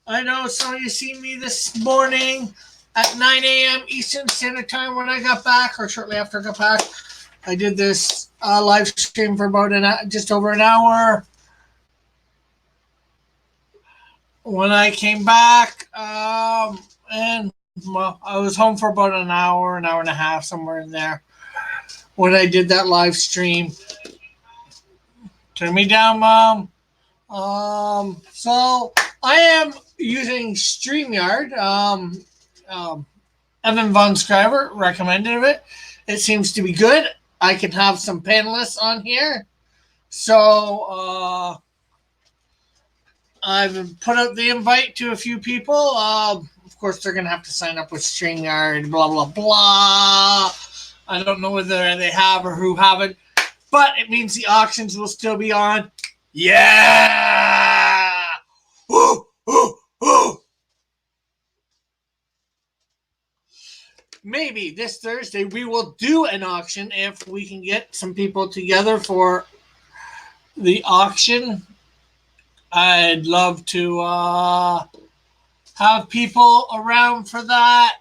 I know some of you seen me this morning at 9 a.m. Eastern Standard Time when I got back, or shortly after I got back. I did this live stream for about just over an hour. When I came back, and well, I was home for about an hour and a half, somewhere in there, when I did that live stream. Turn me down, Mom. So I am using StreamYard. Evan Von Scriver recommended it. It seems to be good. I can have some panelists on here. So I've put out the invite to a few people. Of course, they're going to have to sign up with StreamYard, blah, blah, blah. I don't know whether they have or who haven't, but it means the auctions will still be on. Yeah! Woo, woo, woo. Maybe this Thursday we will do an auction if we can get some people together for the auction. I'd love to have people around for that.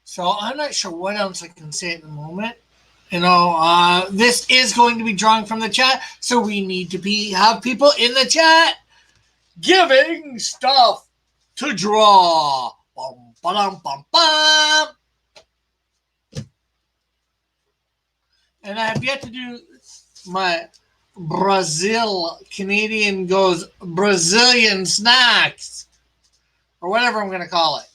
So I'm not sure what else I can say at the moment. This is going to be drawing from the chat, so we need to have people in the chat giving stuff to draw. Bum, ba-dum, bum, bum. And I have yet to do my Canadian goes Brazilian snacks, or whatever I'm going to call it.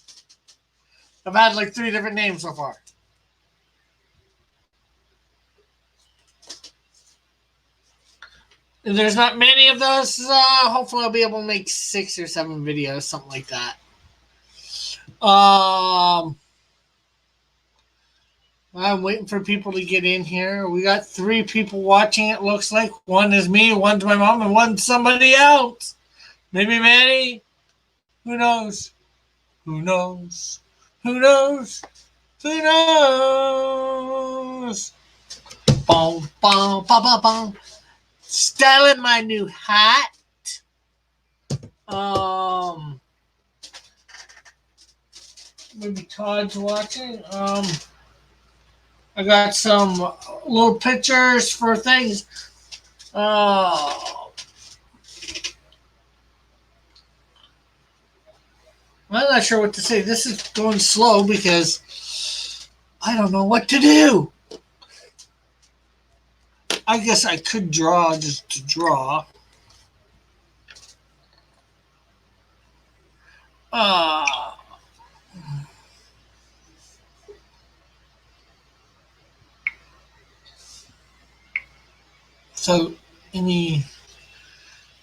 I've had like 3 different names so far. There's not many of those. Hopefully I'll be able to make 6 or 7 videos, something like that. I'm waiting for people to get in here. We got 3 people watching, it looks like. 1 is me, 1's my mom, and 1's somebody else. Maybe Manny. Who knows? Who knows? Who knows? Who knows? Boom, boom, boom, boom, boom. Styling my new hat. Maybe Todd's watching. I got some little pictures for things. I'm not sure what to say. This is going slow because I don't know what to do. I guess I could draw just to draw. So, any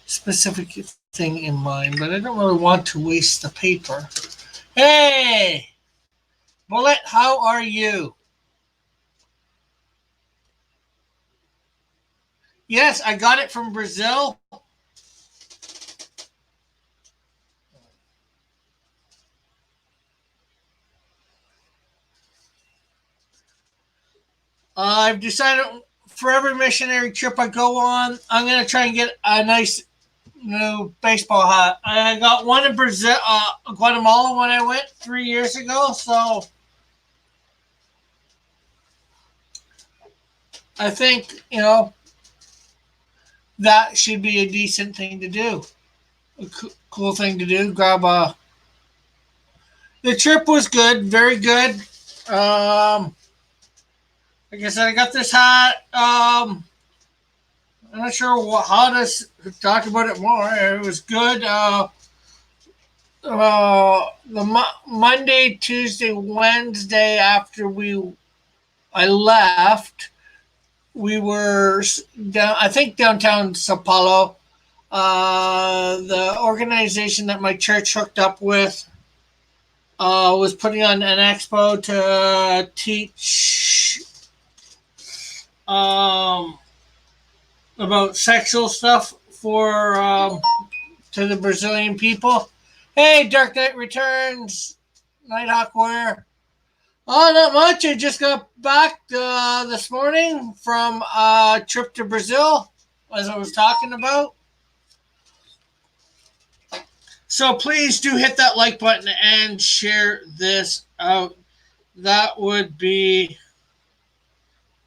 specific thing in mind, but I don't really want to waste the paper. Hey! Bullet, how are you? Yes, I got it from Brazil. I've decided for every missionary trip I go on, I'm going to try and get a nice new baseball hat. I got one in Brazil, Guatemala when I went 3 years ago, so I think, that should be a decent thing to do. A cool thing to do. The trip was good, very good. Like I said, I got this hat. I'm not sure how to talk about it more. It was good. Monday, Tuesday, Wednesday after I left, we were I think downtown Sao Paulo. The organization that my church hooked up with was putting on an expo to teach about sexual stuff to the Brazilian people. Hey, Dark Knight Returns. Nighthawk Warrior? Oh, not much. I just got back this morning from a trip to Brazil, as I was talking about. So please do hit that like button and share this out. That would be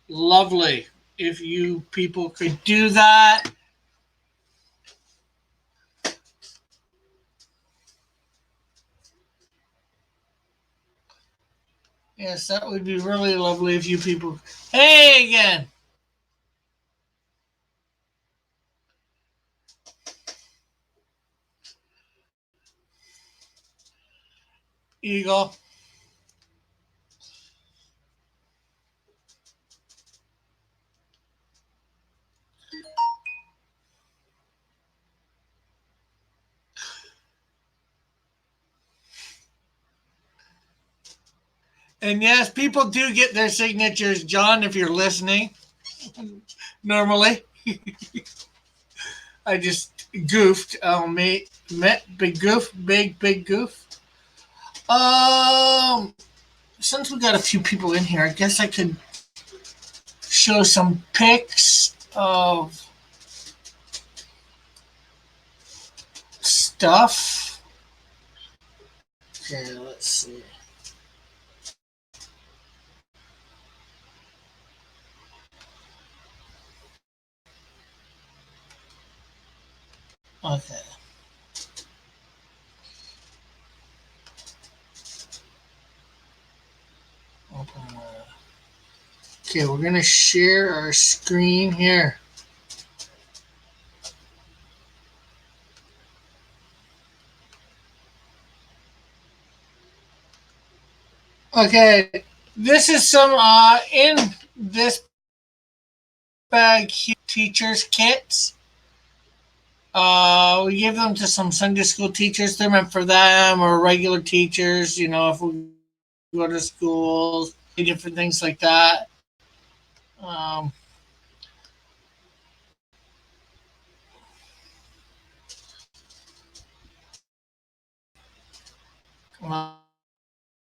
lovely if you people could do that. Yes, that would be really lovely if you people. Hey again, Eagle. And yes, people do get their signatures, John, if you're listening. Normally, I just goofed. Met big goof, big goof. Um, since we got a few people in here, I guess I could show some pics of stuff. Okay, let's see. Okay. Open. Okay, we're gonna share our screen here. Okay, this is some in this bag here, teachers kits. We give them to some Sunday school teachers. They're meant for them or regular teachers. You know, if we go to schools, different things like that. Um,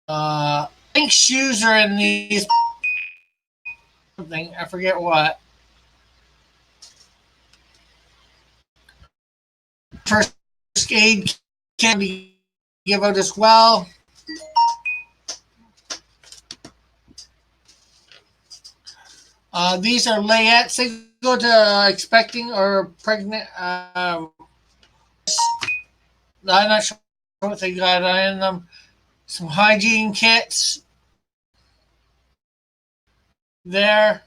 I think shoes are in these. Something I forget what. First aid can be give out as well. These are layettes. They go to expecting or pregnant. I'm not sure what they got in them. Some hygiene kits there.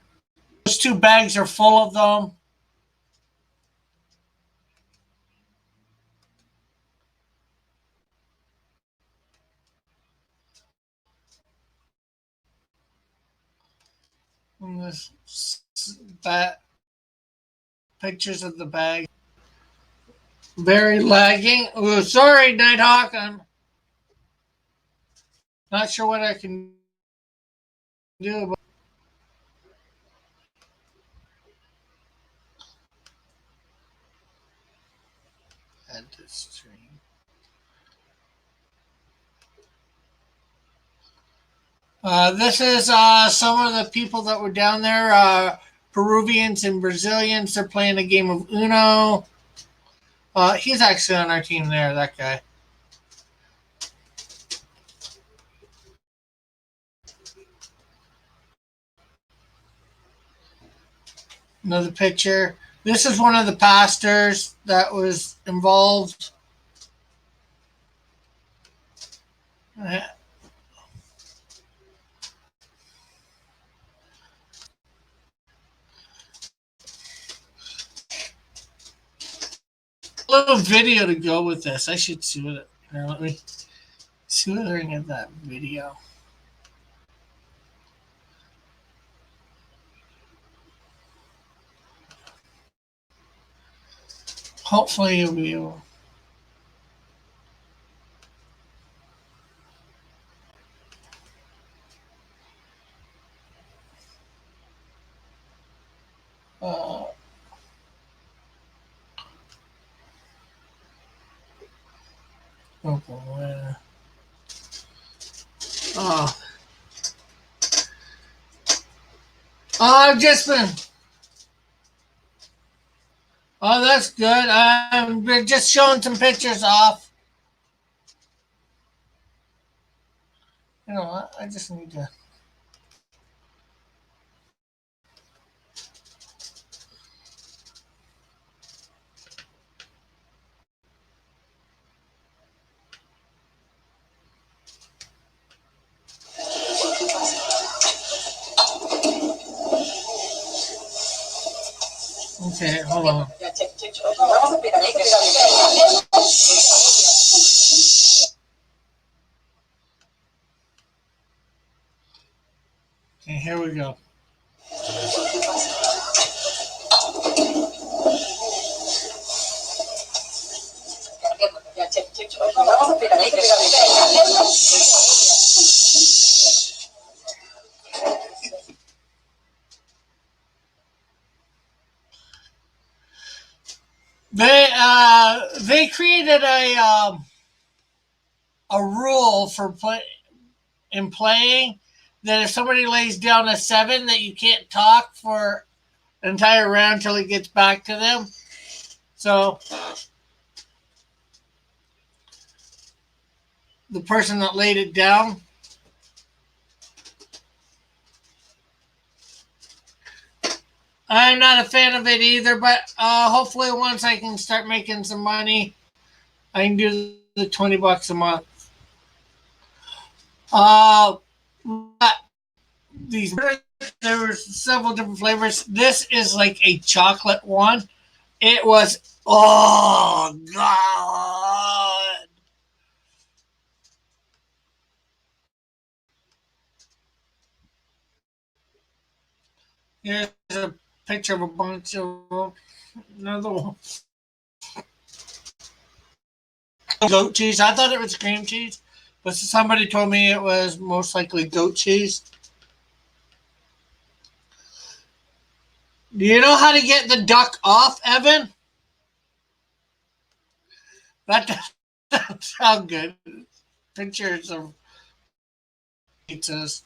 Those two bags are full of them. And this that pictures of the bag. Very lagging. Ooh, sorry, Nighthawk. I'm not sure what I can do about this stream. This is some of the people that were down there. Peruvians and Brazilians. They're playing a game of Uno. He's actually on our team there, that guy. Another picture. This is one of the pastors that was involved. A little video to go with this. I should see what. Let me see whether I can get that video. Hopefully, you'll be able. Uh, oh boy. Oh, I've just been. Oh, that's good. I'm just showing some pictures off. You know what? I just need to. Okay, hold on. Okay, here we go. They created a rule for in playing that if somebody lays down a 7 that you can't talk for an entire round till it gets back to them. So the person that laid it down, I'm not a fan of it either, but hopefully once I can start making some money, I can do the $20 a month. But these there were several different flavors. This is like a chocolate one. It was, oh god. Here's a picture of a bunch of another one. Goat cheese. I thought it was cream cheese, but somebody told me it was most likely goat cheese. Do you know how to get the duck off, Evan? That doesn't sound good. Pictures of pizzas.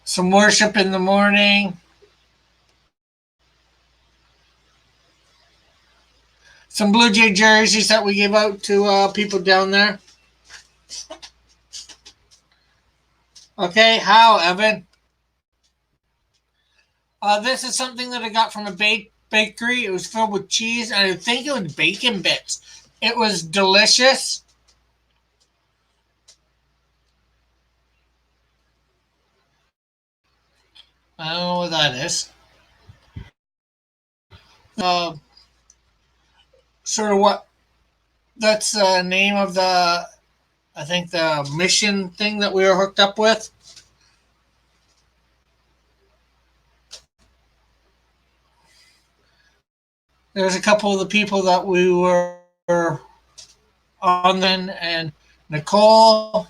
Some worship in the morning. Some Blue Jay jerseys that we gave out to people down there. Okay, how, Evan? This is something that I got from a bakery. It was filled with cheese, and I think it was bacon bits. It was delicious. I don't know what that is. Uh, Sort of what? That's the name of the, I think, the mission thing that we were hooked up with. There's a couple of the people that we were on then, and Nicole.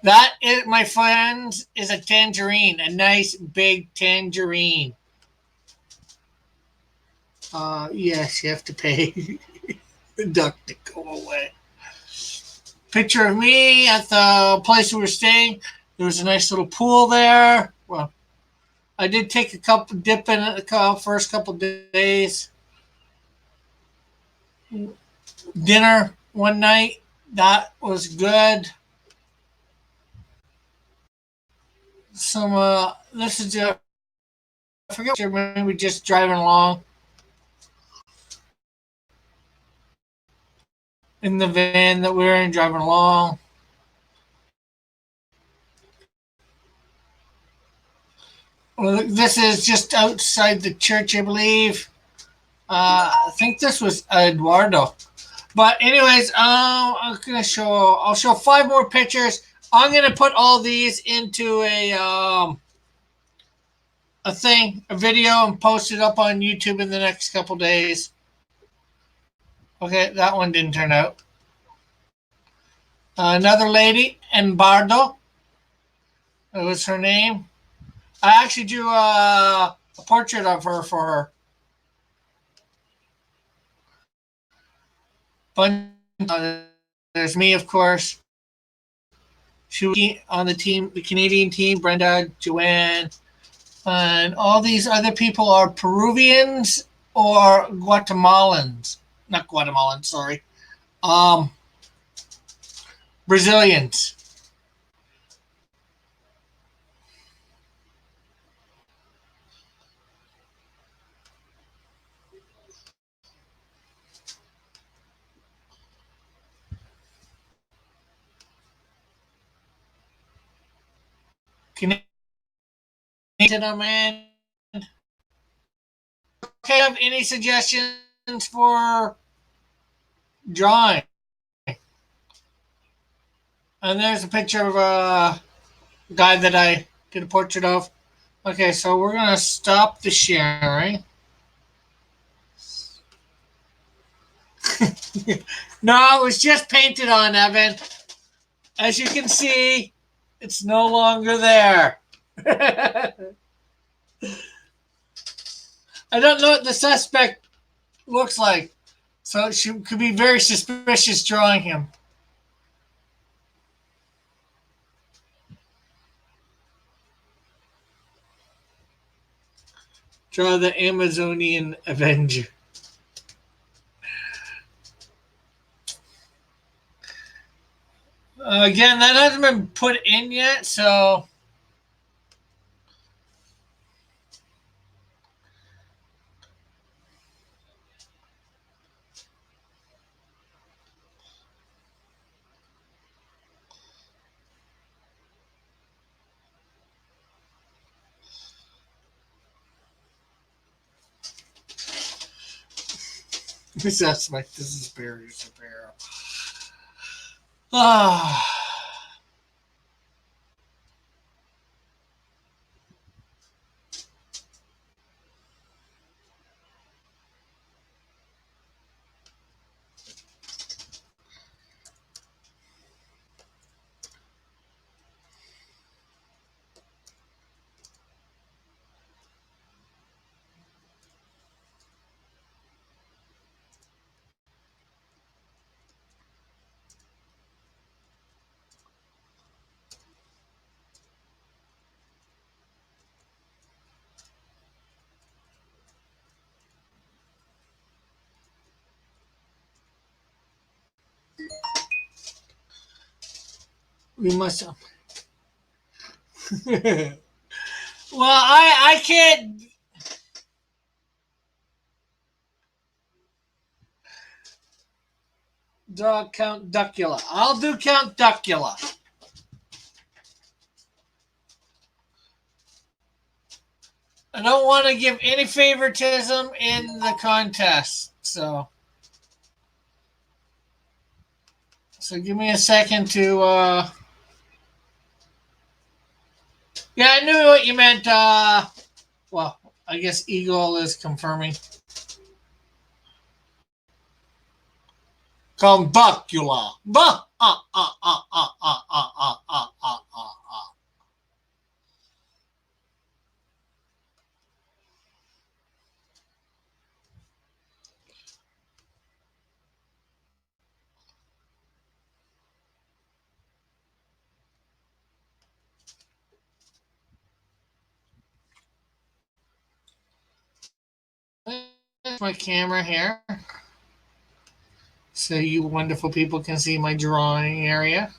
That is, my friends, is a tangerine, a nice big tangerine. Yes, you have to pay the duck to go away. Picture of me at the place we were staying. There was a nice little pool there. Well, I did take a couple dip in it the first couple days. Dinner one night, that was good. Some this is I forget, maybe just driving along in the van that we were in, driving along. Well, this is just outside the church, I believe. I think this was Eduardo. But anyways, I'm gonna show. I'll show 5 more pictures. I'm gonna put all these into a thing, a video, and post it up on YouTube in the next couple days. Okay, that one didn't turn out. Another lady, Embardo. That was her name. I actually drew a portrait of her for her. Bunch There's me, of course. Shuki on the team, the Canadian team, Brenda, Joanne, and all these other people are Peruvians or Guatemalans. Not Guatemalans, sorry. Um, Brazilians. Canadian gentlemen. Okay, have any suggestions for drawing? And there's a picture of a guy that I did a portrait of. Okay, so we're gonna stop the sharing. No, it was just painted on, Evan. As you can see, it's no longer there. I don't know what the suspect looks like, so she could be very suspicious drawing him. Draw the Amazonian Avenger. Again, that hasn't been put in yet, so this suspect. This is Barry Shapiro. Ah. We must. Well, I can't draw Count Duckula. I'll do Count Duckula. I don't want to give any favoritism in the contest, so give me a second to. Yeah, I knew what you meant. Well, I guess Eagle is confirming. Count Duckula. There's my camera here, so you wonderful people can see my drawing area.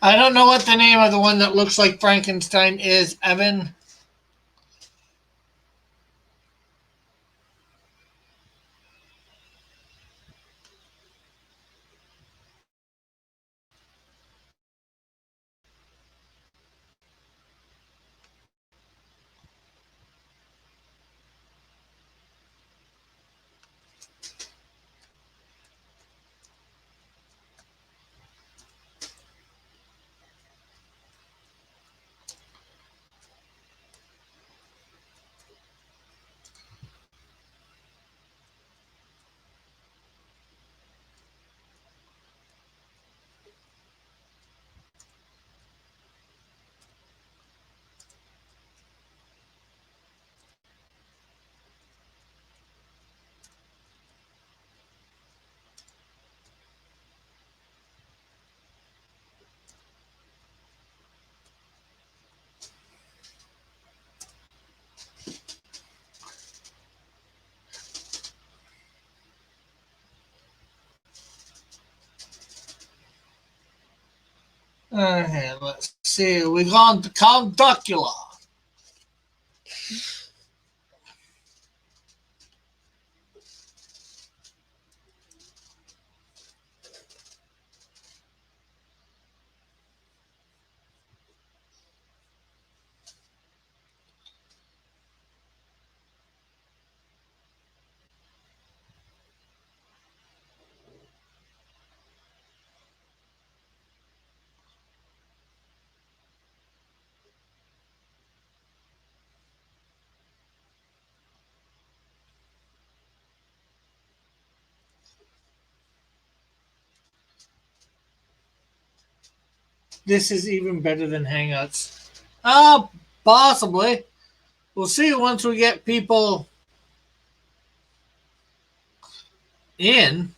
I don't know what the name of the one that looks like Frankenstein is, Evan. Okay, let's see. We gone to Count Duckula. This is even better than Hangouts. Possibly. We'll see once we get people in.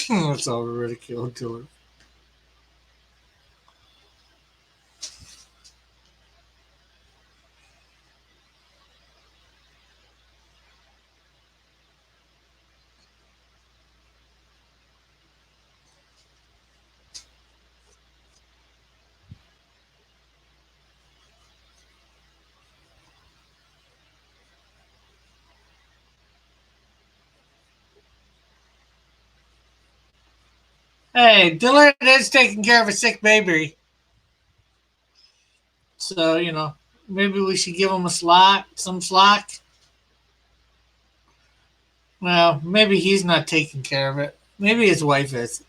That's all ridicule to it. Hey, Dillard is taking care of a sick baby. So, maybe we should give him some slack. Well, maybe he's not taking care of it. Maybe his wife is.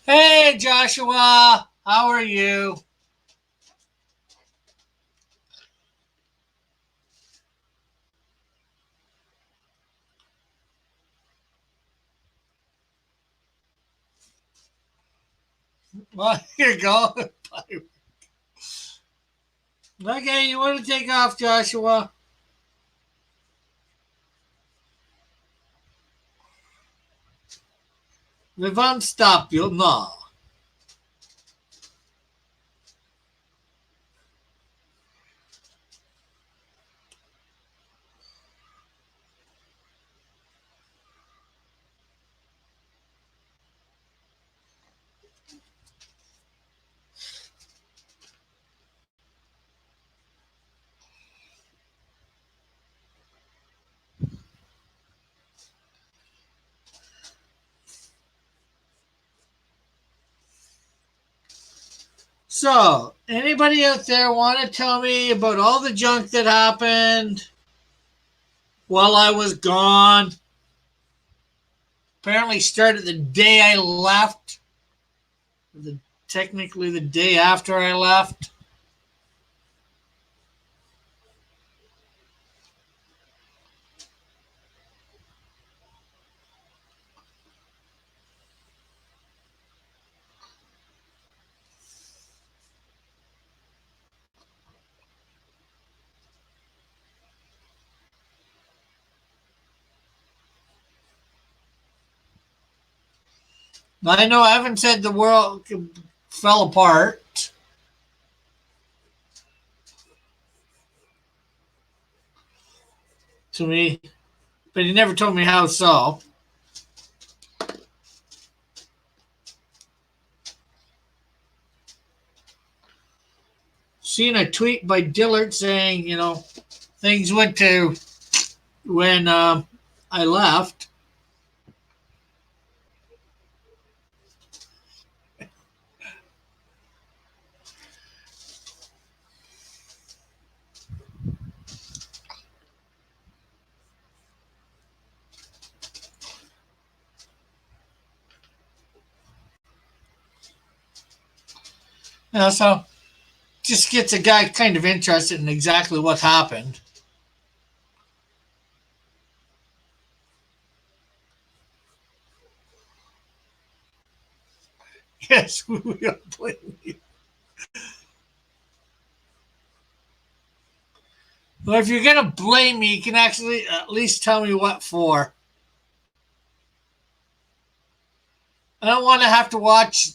Hey, Joshua, how are you? Well, here you go. Okay, you want to take off, Joshua? We won't stop you, no. So, anybody out there want to tell me about all the junk that happened while I was gone? Apparently started the day I left, technically the day after I left. I know Evan said the world fell apart to me, but he never told me how so. Seen a tweet by Dillard saying, things went to when I left. So just gets a guy kind of interested in exactly what happened. Yes, we don't blame you. Well, if you're gonna blame me, you can actually at least tell me what for. I don't want to have to watch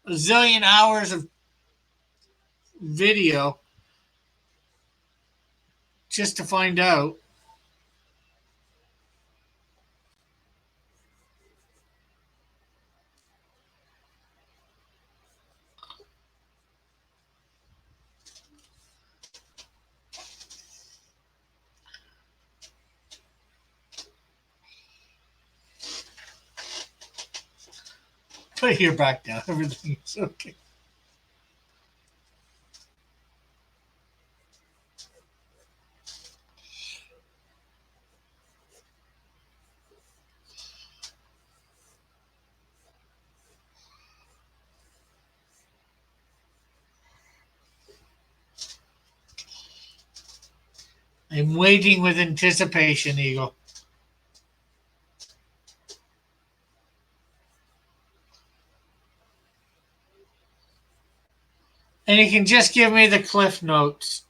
a zillion hours of video just to find out. But you're back now. Everything's okay. I'm waiting with anticipation, Eagle. And you can just give me the cliff notes.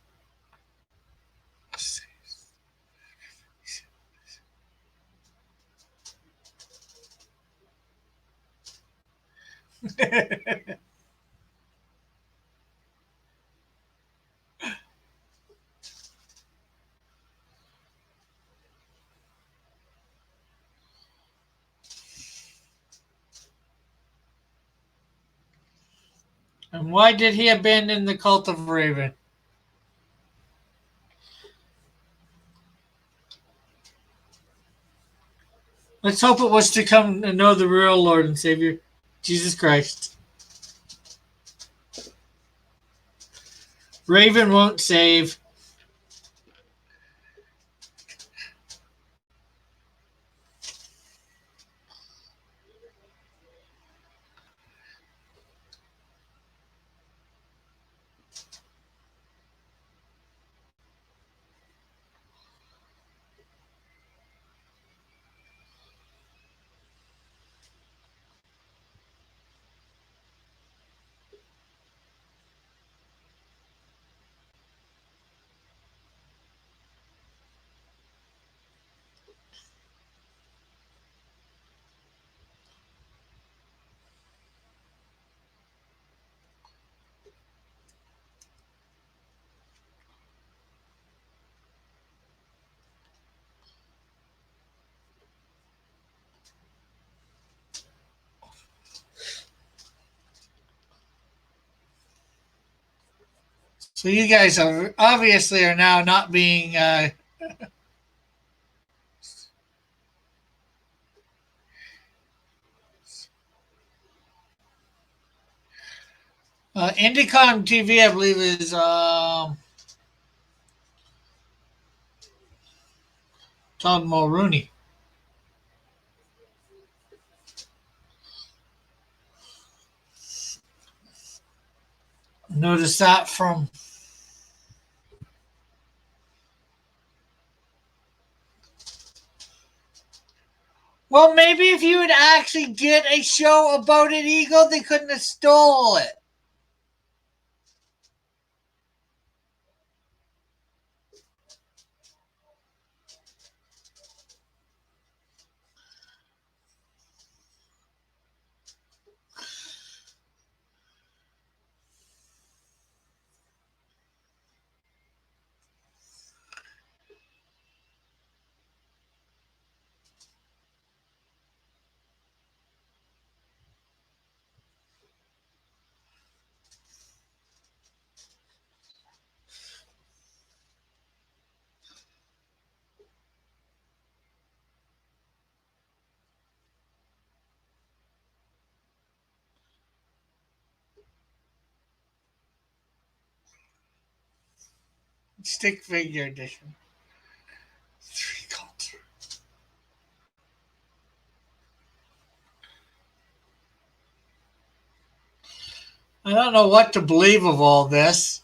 And why did he abandon the cult of Raven? Let's hope it was to come to know the real Lord and Savior, Jesus Christ. Raven won't save. So you guys are obviously are now not being Indicom TV. I believe is Todd Mulrooney. Notice that from. Well, maybe if you would actually get a show about it, Eagle, they couldn't have stole it. Stick figure edition. 3 culture. I don't know what to believe of all this.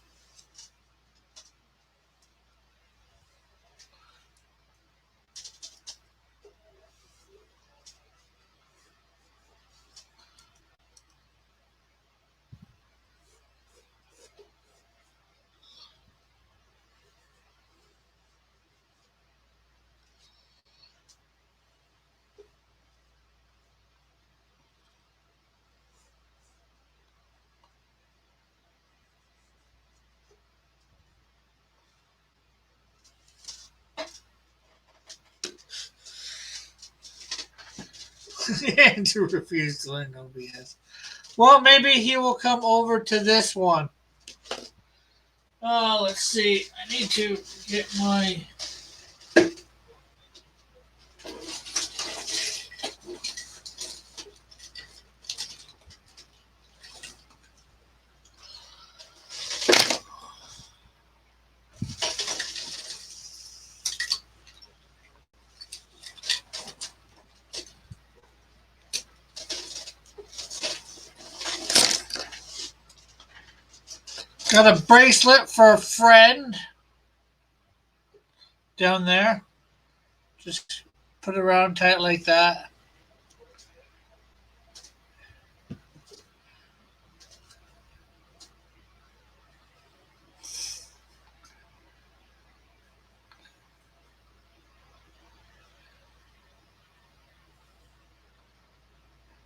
Andrew refused to learn no BS. Well, maybe he will come over to this one. Let's see. I need to get my. Got a bracelet for a friend down there. Just put it around tight like that.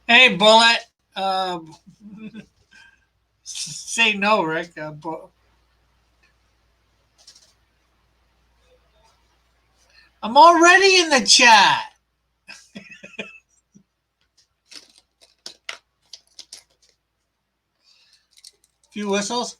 Hey, Bullet. Say no, Rick. I'm already in the chat. Few whistles.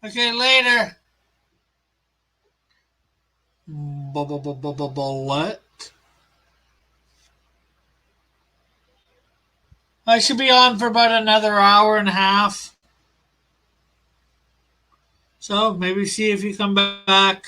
Okay, later. Bullet. I should be on for about another hour and a half. So maybe see if you come back.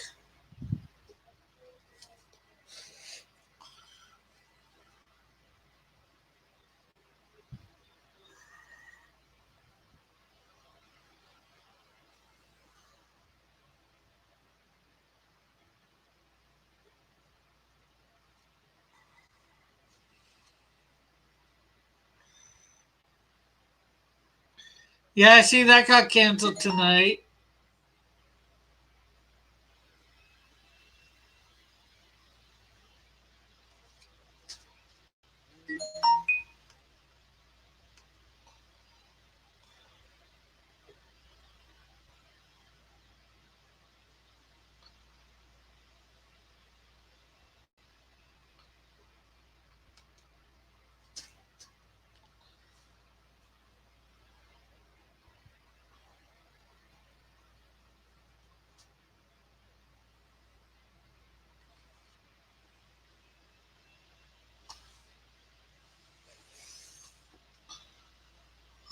Yeah, see, that got canceled tonight.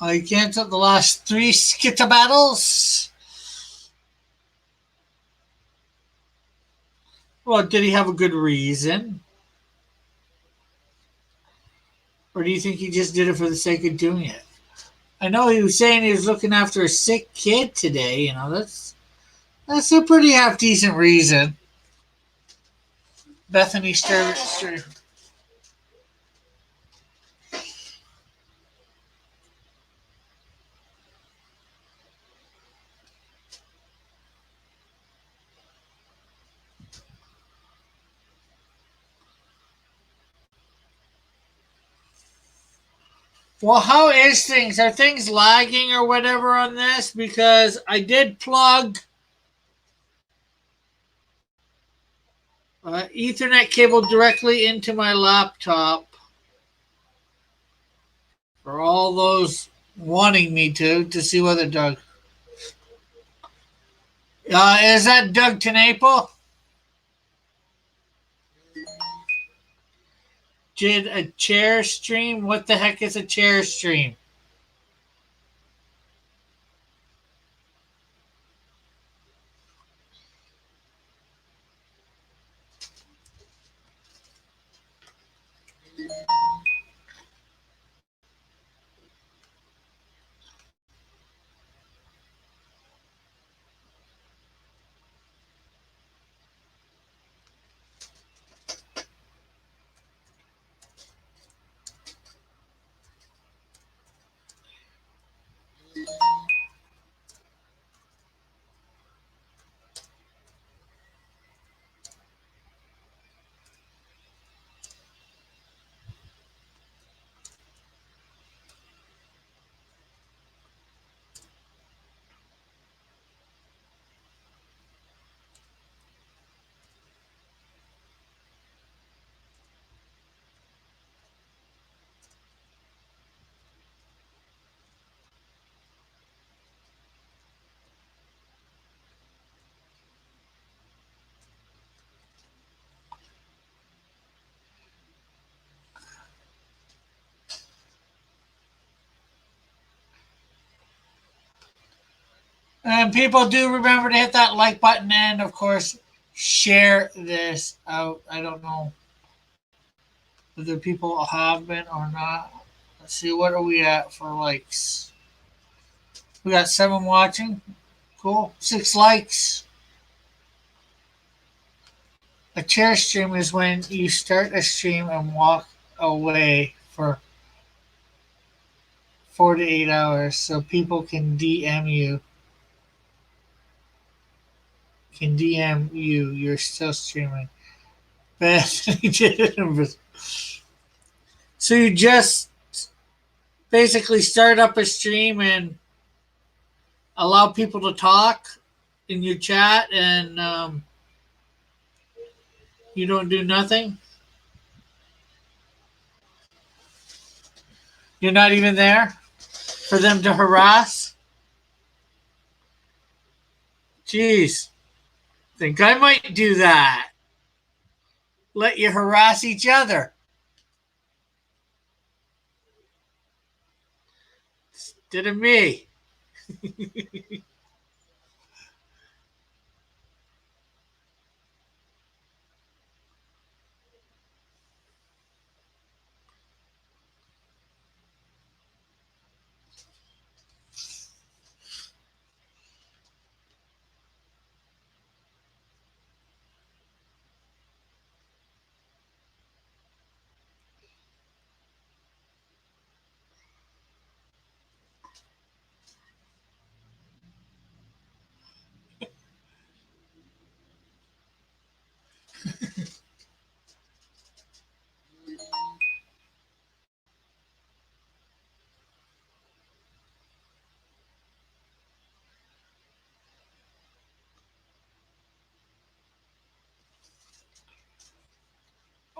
I canceled the last 3 Skitter battles. Well, did he have a good reason? Or do you think he just did it for the sake of doing it? I know he was saying he was looking after a sick kid today. That's a pretty half decent reason. Bethany Sturm. Well, how is things? Are things lagging or whatever on this? Because I did plug Ethernet cable directly into my laptop for all those wanting me to see whether Doug. Is that Doug Tenaple? Did a chair stream? What the heck is a chair stream? And people do remember to hit that like button and, of course, share this out. I don't know whether people have been or not. Let's see, what are we at for likes? We got 7 watching. Cool. 6 likes. A chair stream is when you start a stream and walk away for 4 to 8 hours so people can DM you you're still streaming. Beth, so you just basically start up a stream and allow people to talk in your chat, and you don't do nothing. You're not even there for them to harass. Jeez, think I might do that. Let you harass each other instead of me.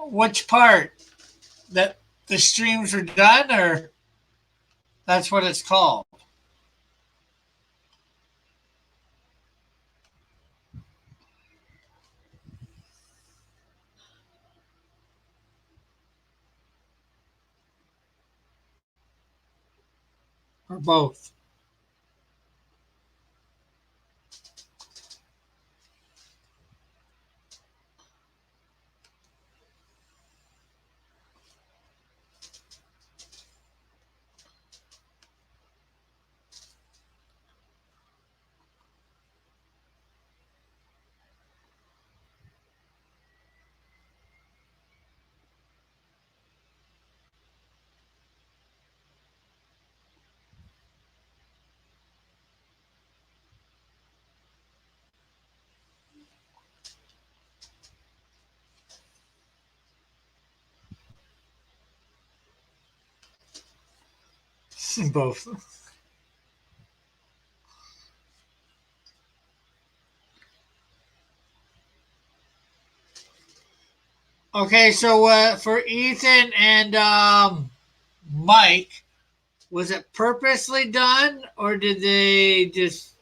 Which part? That the streams are done, or that's what it's called? Or both? Both. Okay, so for Ethan and Mike, was it purposely done, or did they just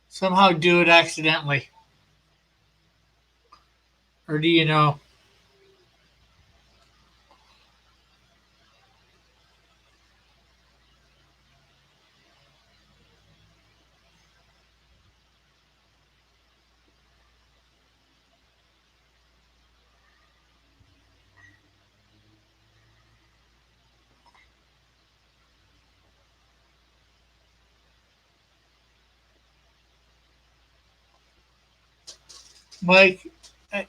somehow do it accidentally? Or do you know? Mike, uh,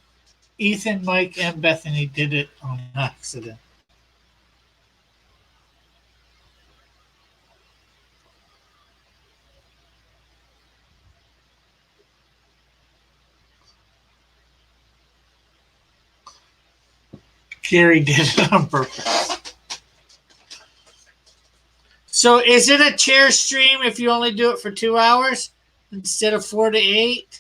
Ethan, Mike, and Bethany did it on accident. Gary did it on purpose. So is it a chair stream if you only do it for 2 hours instead of 4 to 8?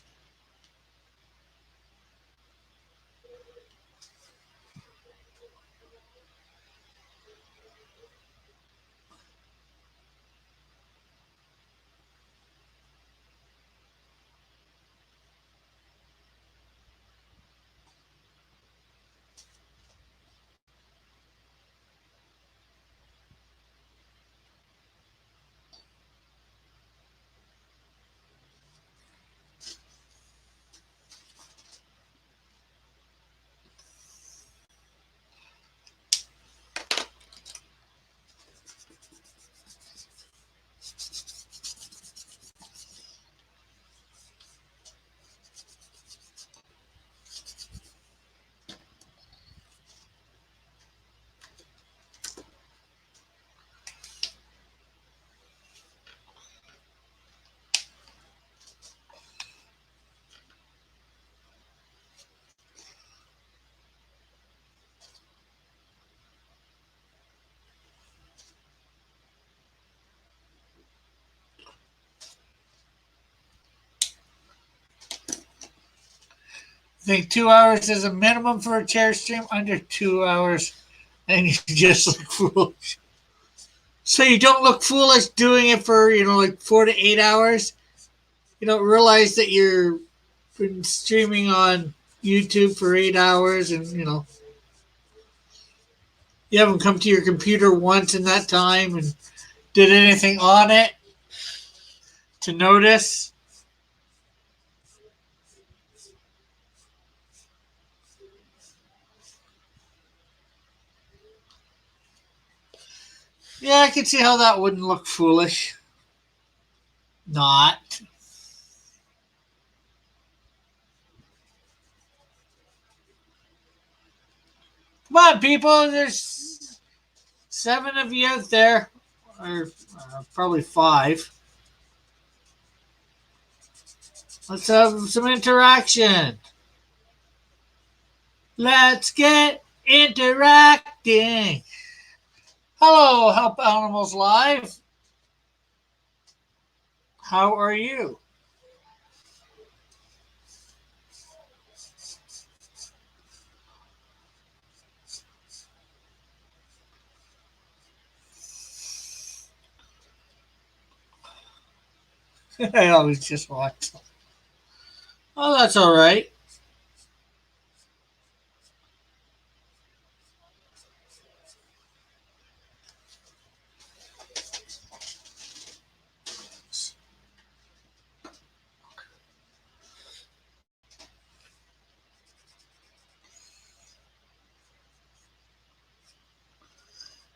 I think 2 hours is a minimum for a chair stream. Under 2 hours, and you just look foolish. So you don't look foolish doing it for like 4 to 8 hours. You don't realize that you're been streaming on YouTube for 8 hours, and you haven't come to your computer once in that time and did anything on it to notice. Yeah, I can see how that wouldn't look foolish. Not. Come on, people. There's 7 of you out there, or probably 5. Let's have some interaction. Let's get interacting. Hello, Help Animals Live. How are you? I always just watch. Oh, that's all right.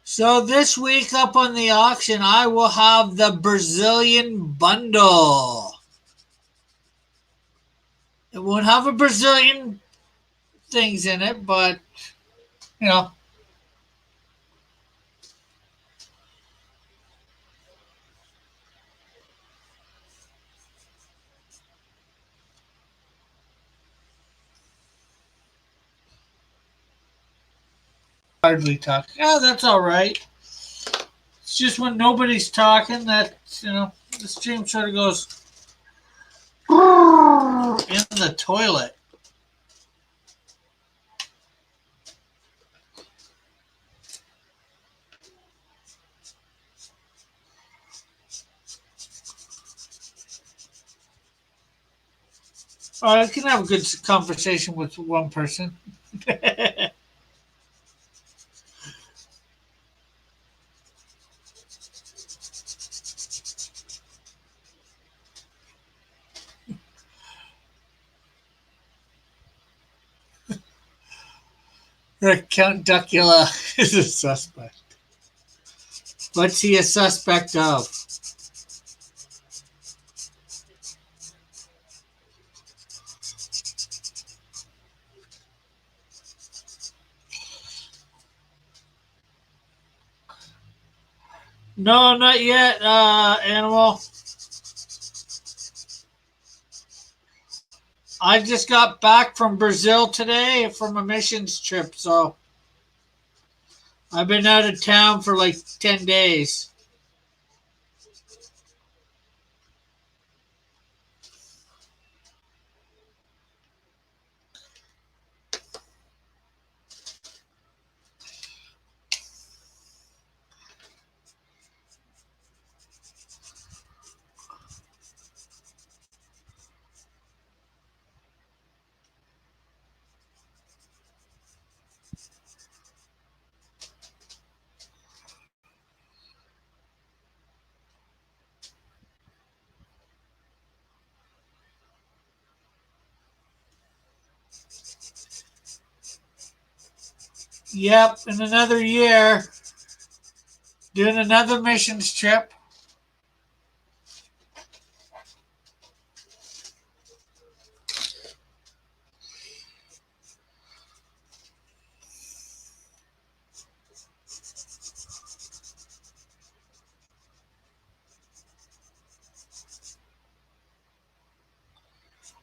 So this week up on the auction, I will have the Brazilian bundle. It won't have a Brazilian things in it, but you know, hardly talk. Yeah, that's all right. It's just when nobody's talking that the stream sort of goes in the toilet. I can have a good conversation with one person. Count Duckula is a suspect. What's he a suspect of? No, not yet, Animal. I just got back from Brazil today from a missions trip, so I've been out of town for like 10 days. Yep, in another year, doing another missions trip.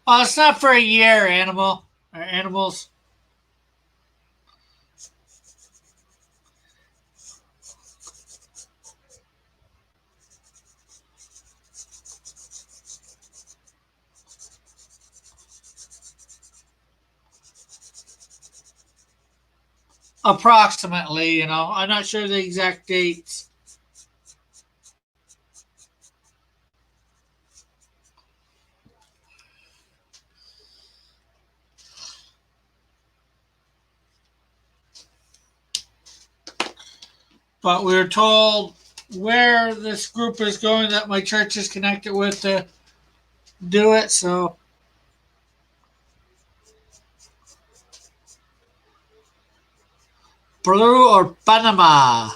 Oh, it's not for a year, animal or animals. approximately. I'm not sure the exact dates. But we were told where this group is going that my church is connected with to do it. So Peru or Panama?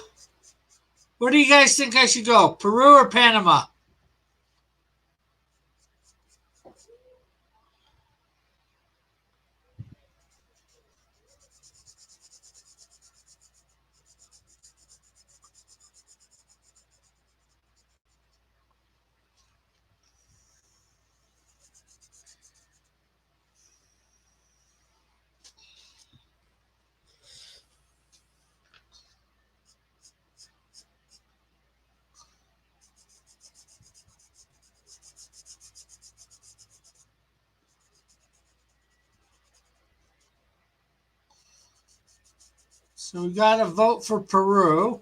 Where do you guys think I should go? Peru or Panama? So we got to vote for Peru.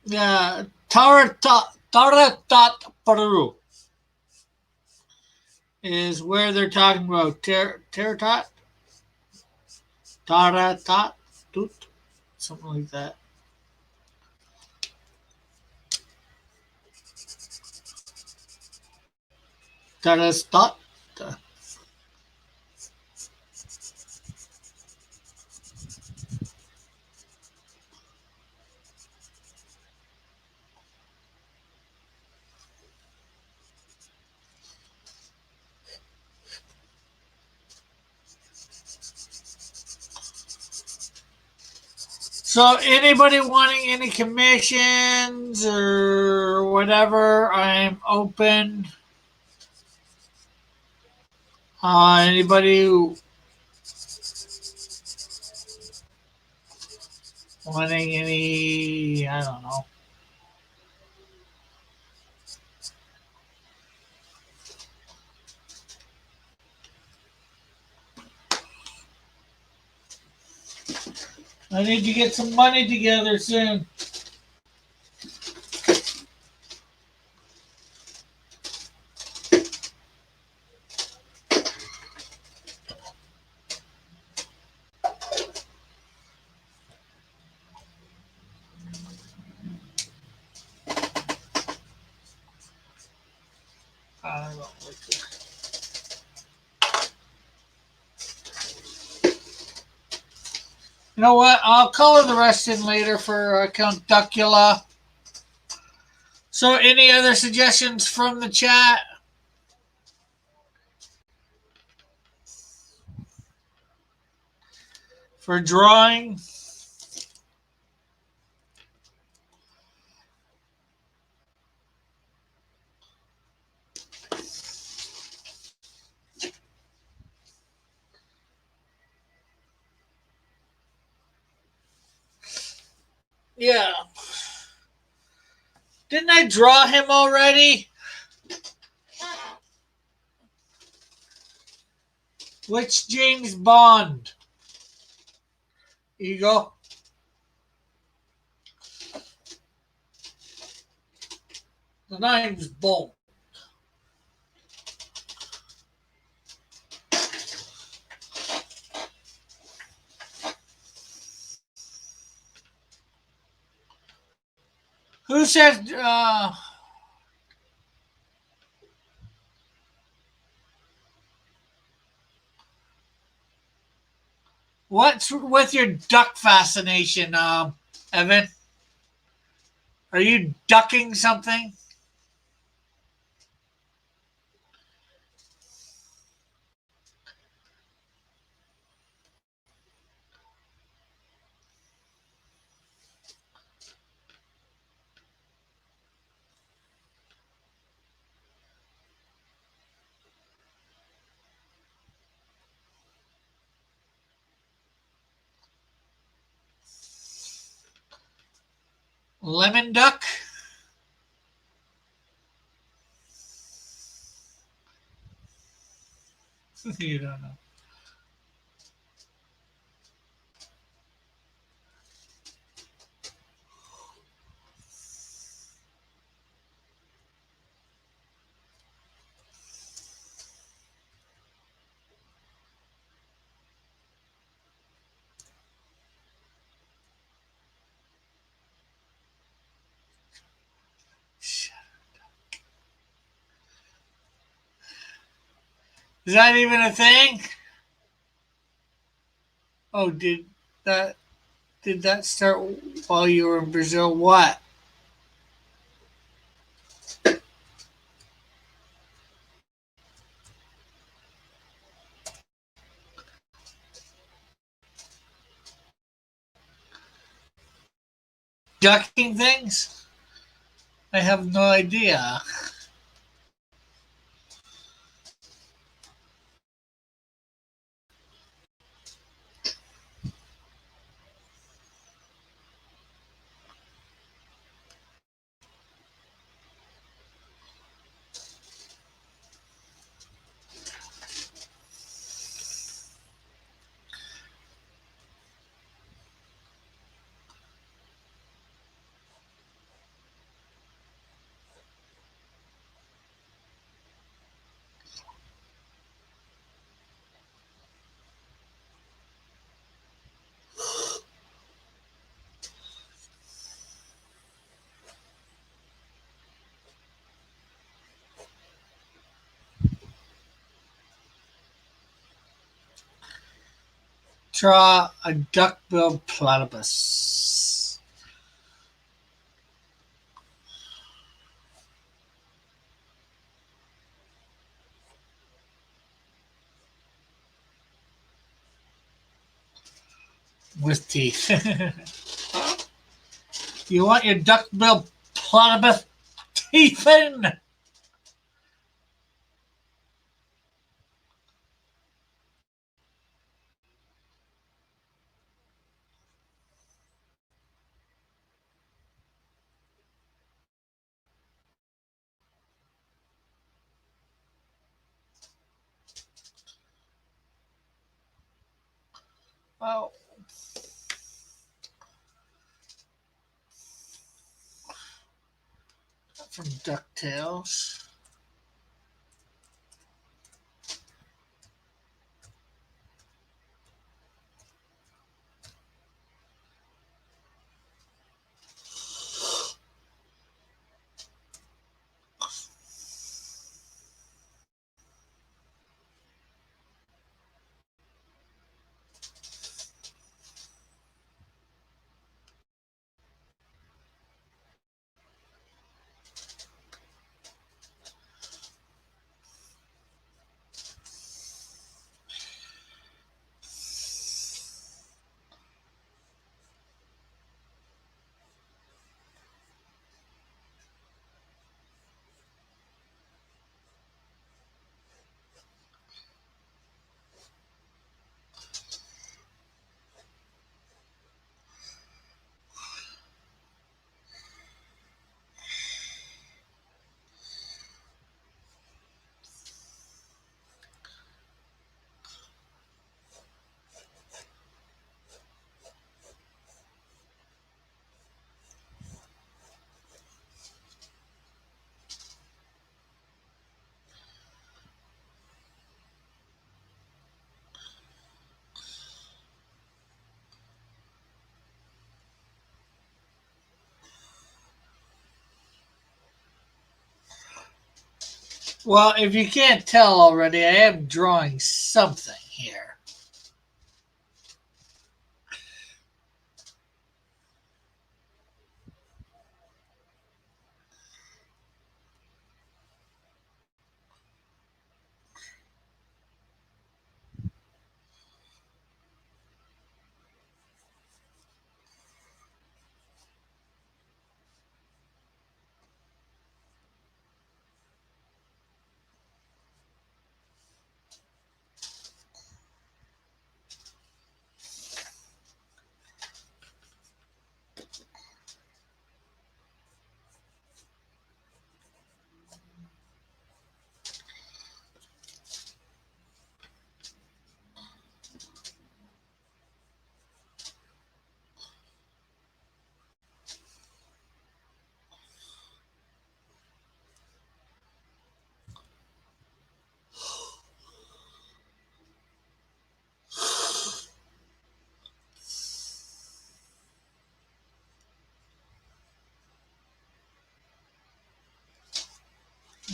Yeah, Taratat, Peru is where they're talking about. Taratat? Taratat? Tut? Something like that. Tarastat? So, anybody wanting any commissions or whatever, I'm open. Anybody who wanting any, I don't know. I need to get some money together soon. I don't like that. You know what? I'll color the rest in later for Count Duckula. So, any other suggestions from the chat for drawing? Yeah. Didn't I draw him already? Which James Bond? Here you go. The name's Bond. Who said, what's with your duck fascination, Evan? Are you ducking something? Lemon duck? You don't know. Is that even a thing? Oh, that did that start while you were in Brazil? What? Ducking things? I have no idea. Draw a duck-billed platypus with teeth. You want your duck-billed platypus teeth in? Well, from DuckTales. Well, if you can't tell already, I am drawing something here.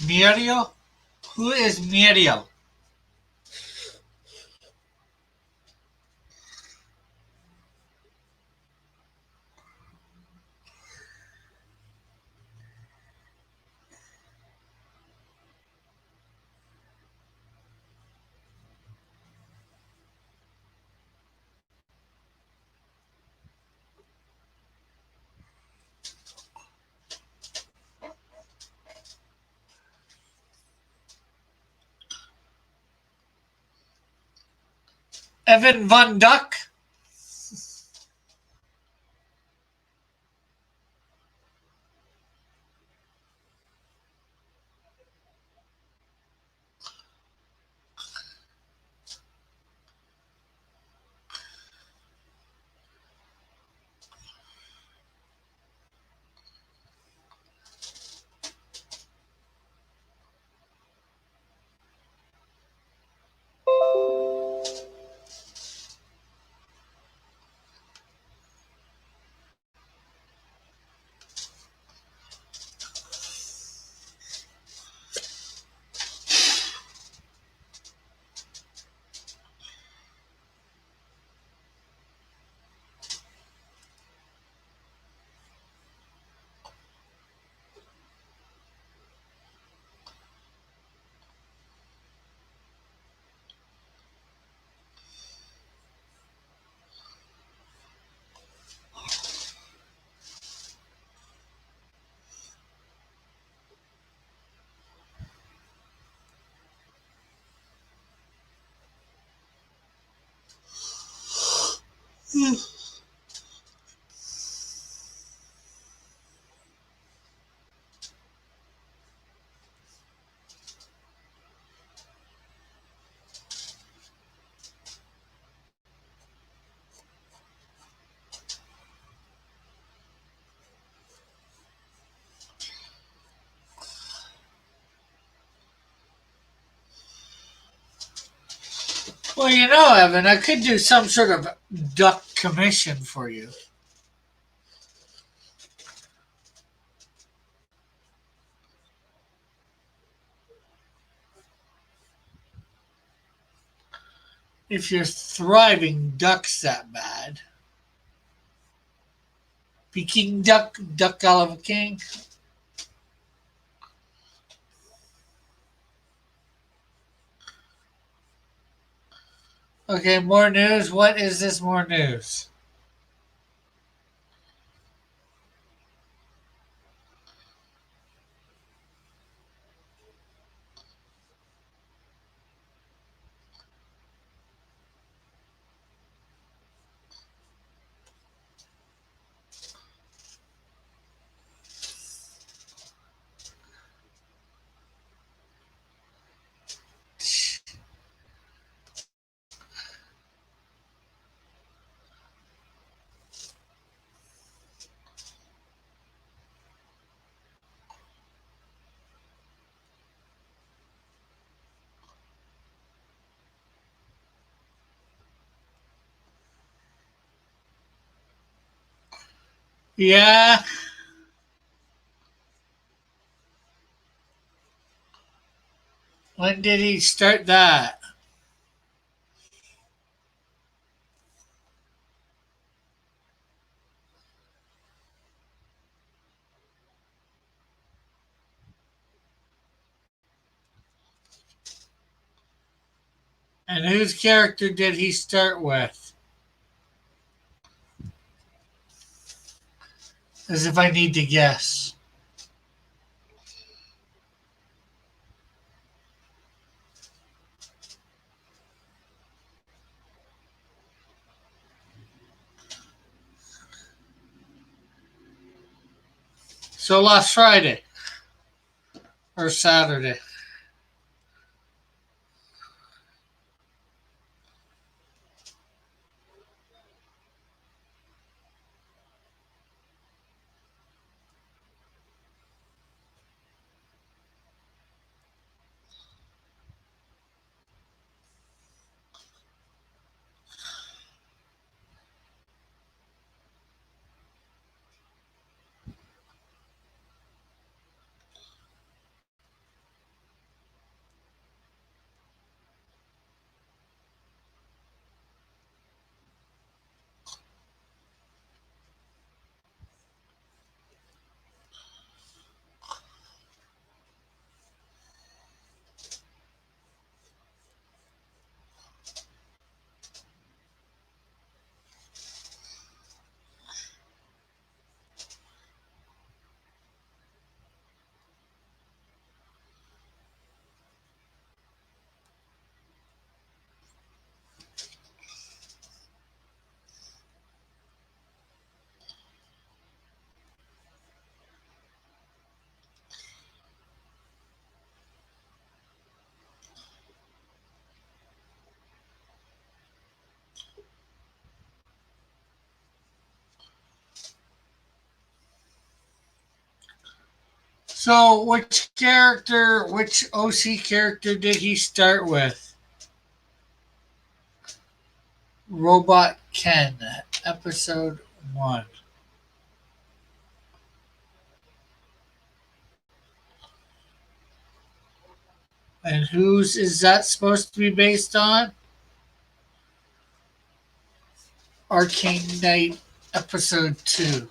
Muriel? Who is Muriel? Evan Von Duck? Well, Evan, I could do some sort of duck commission for you. If you're thriving ducks that bad. Peking duck, duck Oliver King. Okay, more news. What is this more news? Yeah. When did he start that? And whose character did he start with? As if I need to guess. So last Friday or Saturday. So, which OC character did he start with? Robot Ken, episode 1. And whose is that supposed to be based on? Arcane Knight, episode 2.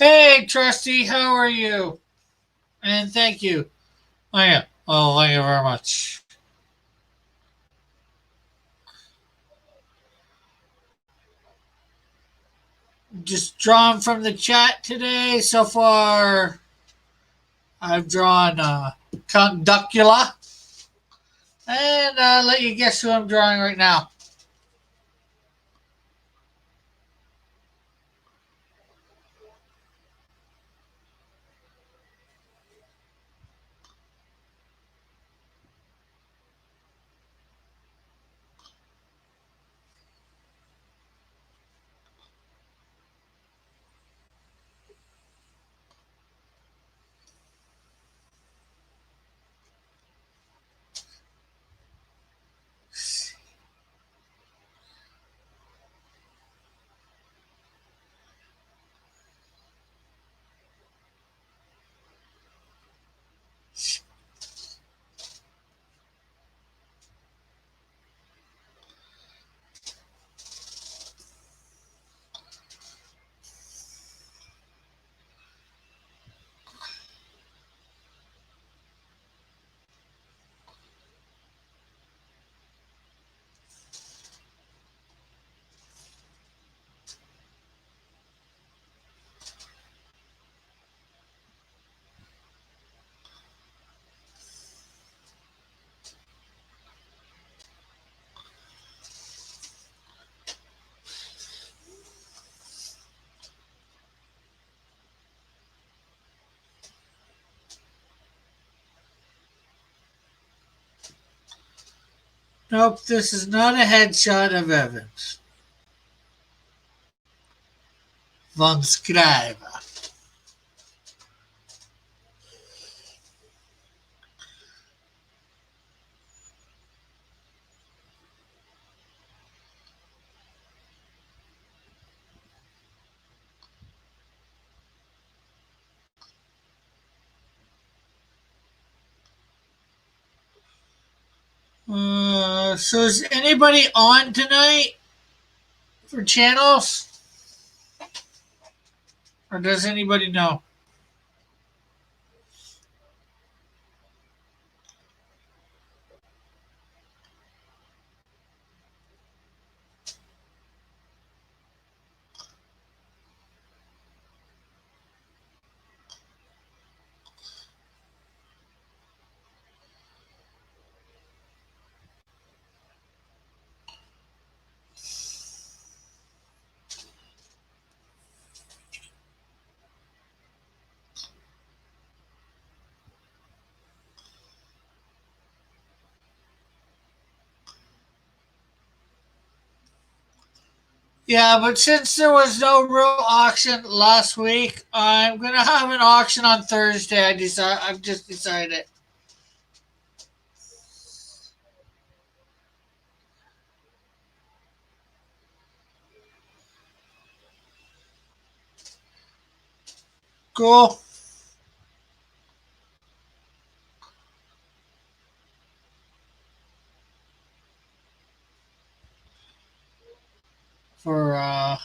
Hey, Trusty, how are you? And thank you. Oh, yeah. Oh, thank you very much. Just drawn from the chat today. So far, I've drawn Count Duckula. And let you guess who I'm drawing right now. Nope, this is not a headshot of Evans. Von Scribe. So is anybody on tonight for channels? Or does anybody know? Yeah, but since there was no real auction last week, I'm gonna have an auction on Thursday. I've just decided. Cool. For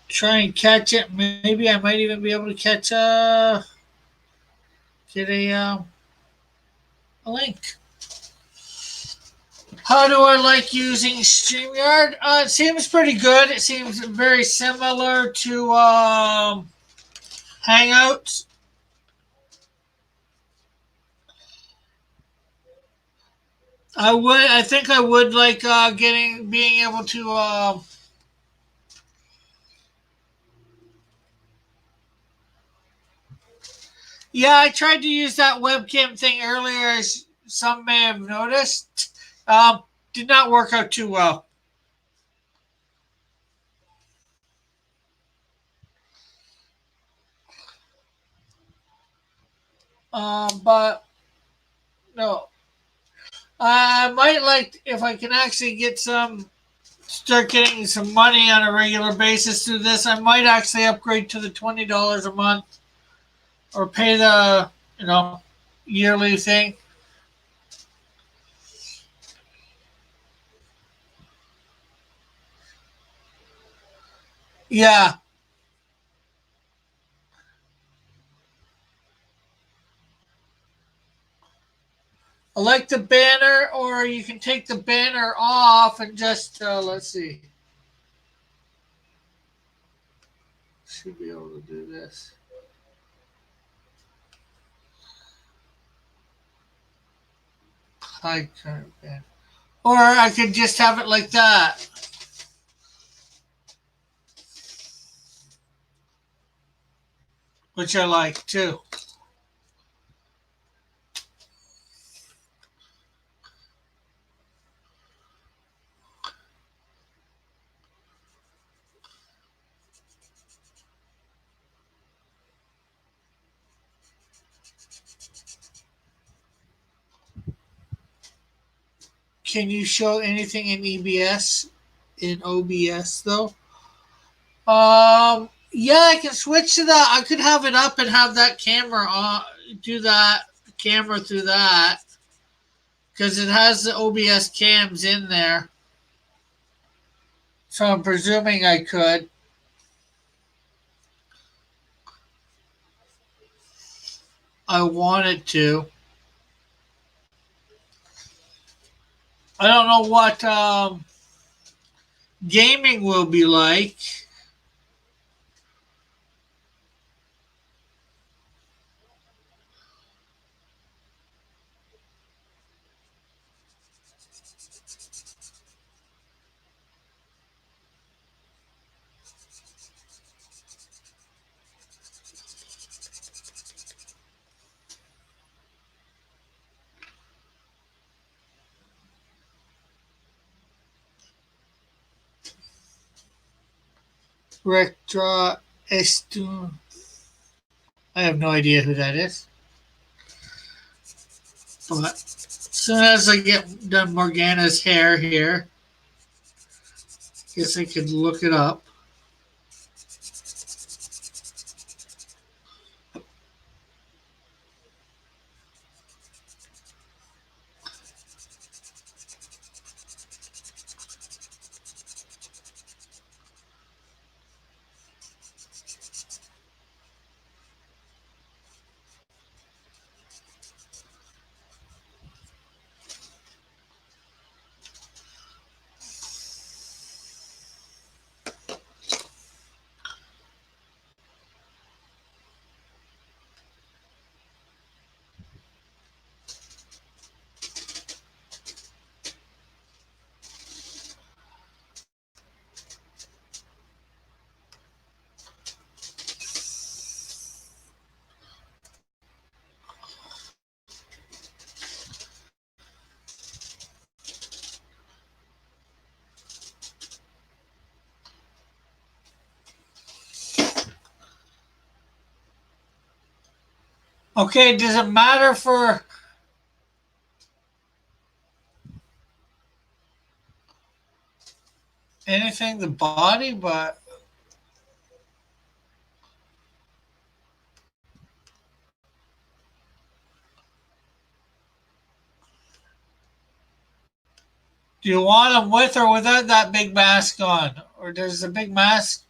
try and catch it. Maybe I might even be able to catch get a link. How do I like using StreamYard? It seems pretty good. It seems very similar to Hangouts. I think I would like being able to. Yeah, I tried to use that webcam thing earlier, as some may have noticed. Did not work out too well. But no, I might like if I can actually start getting some money on a regular basis through this. I might actually upgrade to the $20 a month or pay the yearly thing. Yeah, I like the banner, or you can take the banner off and just let's see. Should be able to do this. Hide current banner, or I could just have it like that, which I like too. Can you show anything in EBS in OBS though? Yeah, I can switch to that. I could have it up and have that camera on, do that camera through that because it has the OBS cams in there. So I'm presuming I could. I wanted to. I don't know what gaming will be like. Rectra Estun. I have no idea who that is. But as soon as I get done Morgana's hair here, I guess I could look it up. Okay, does it matter for anything the body? But do you want them with or without that big mask on? Or does the big mask?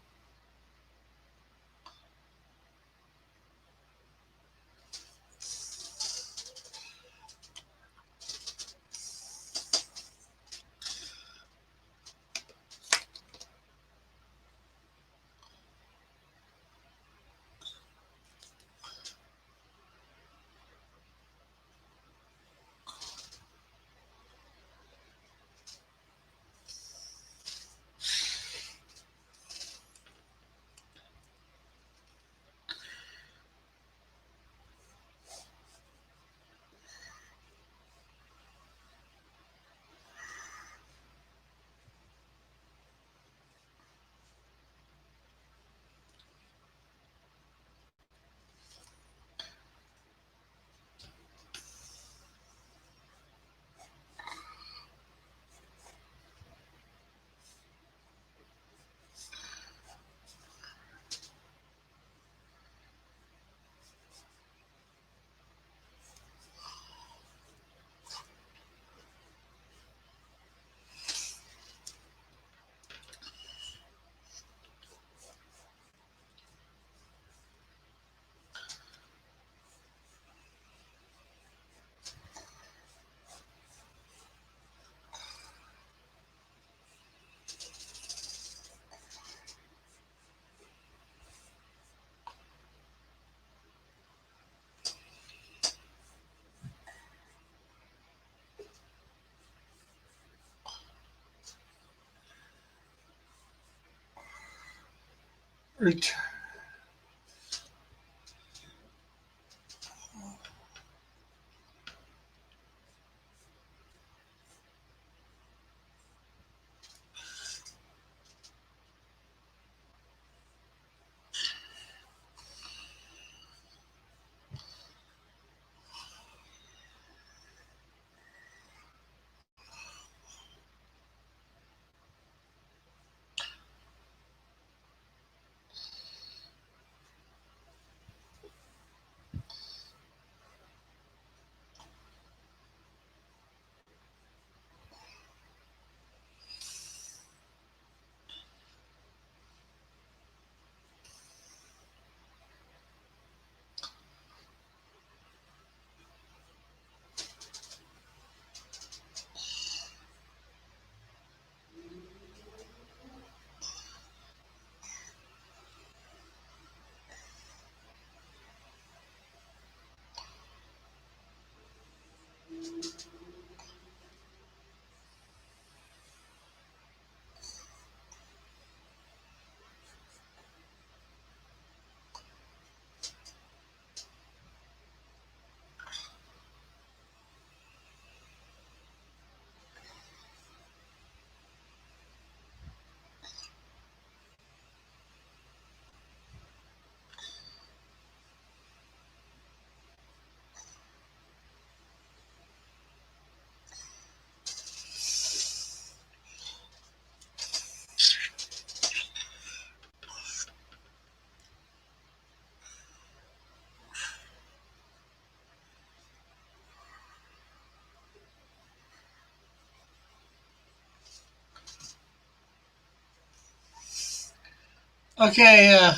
Okay,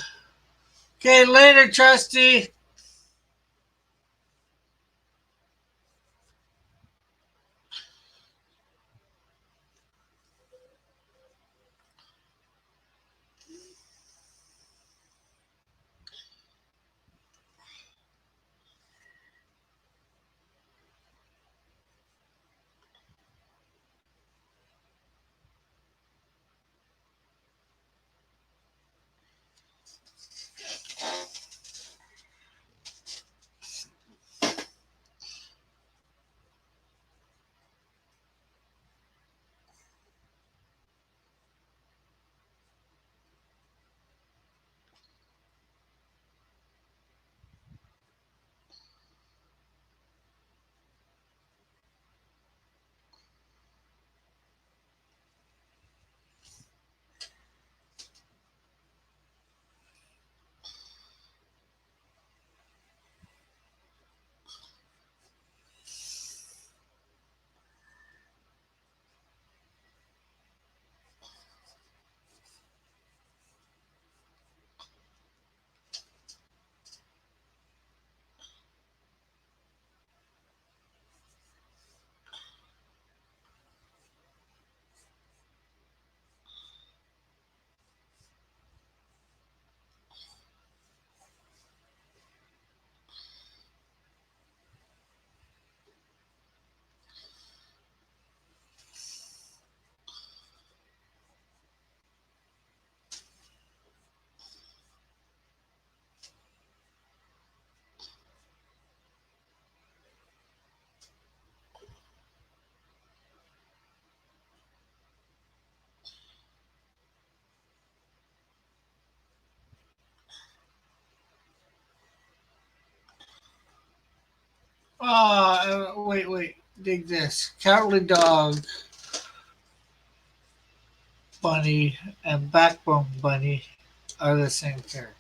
okay, later, Trusty. Wait. Dig this. Cowardly Dog Bunny and Backbone Bunny are the same character.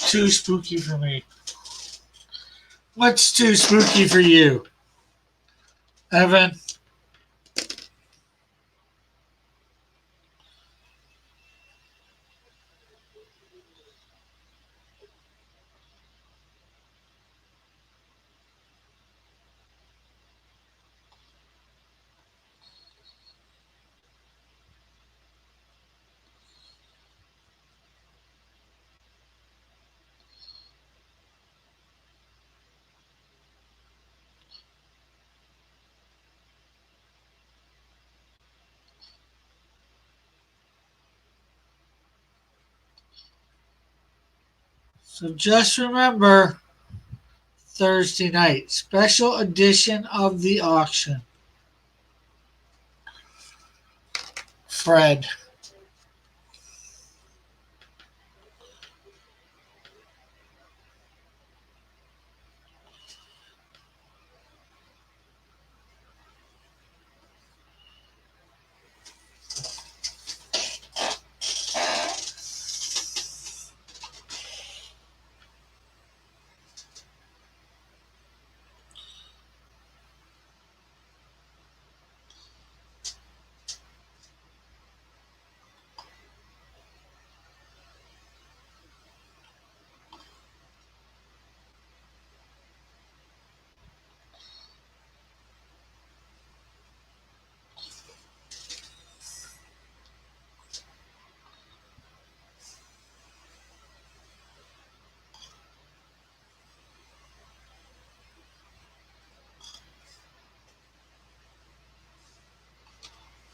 Too spooky for me. What's too spooky for you, Evan? So just remember Thursday night, special edition of the auction. Fred.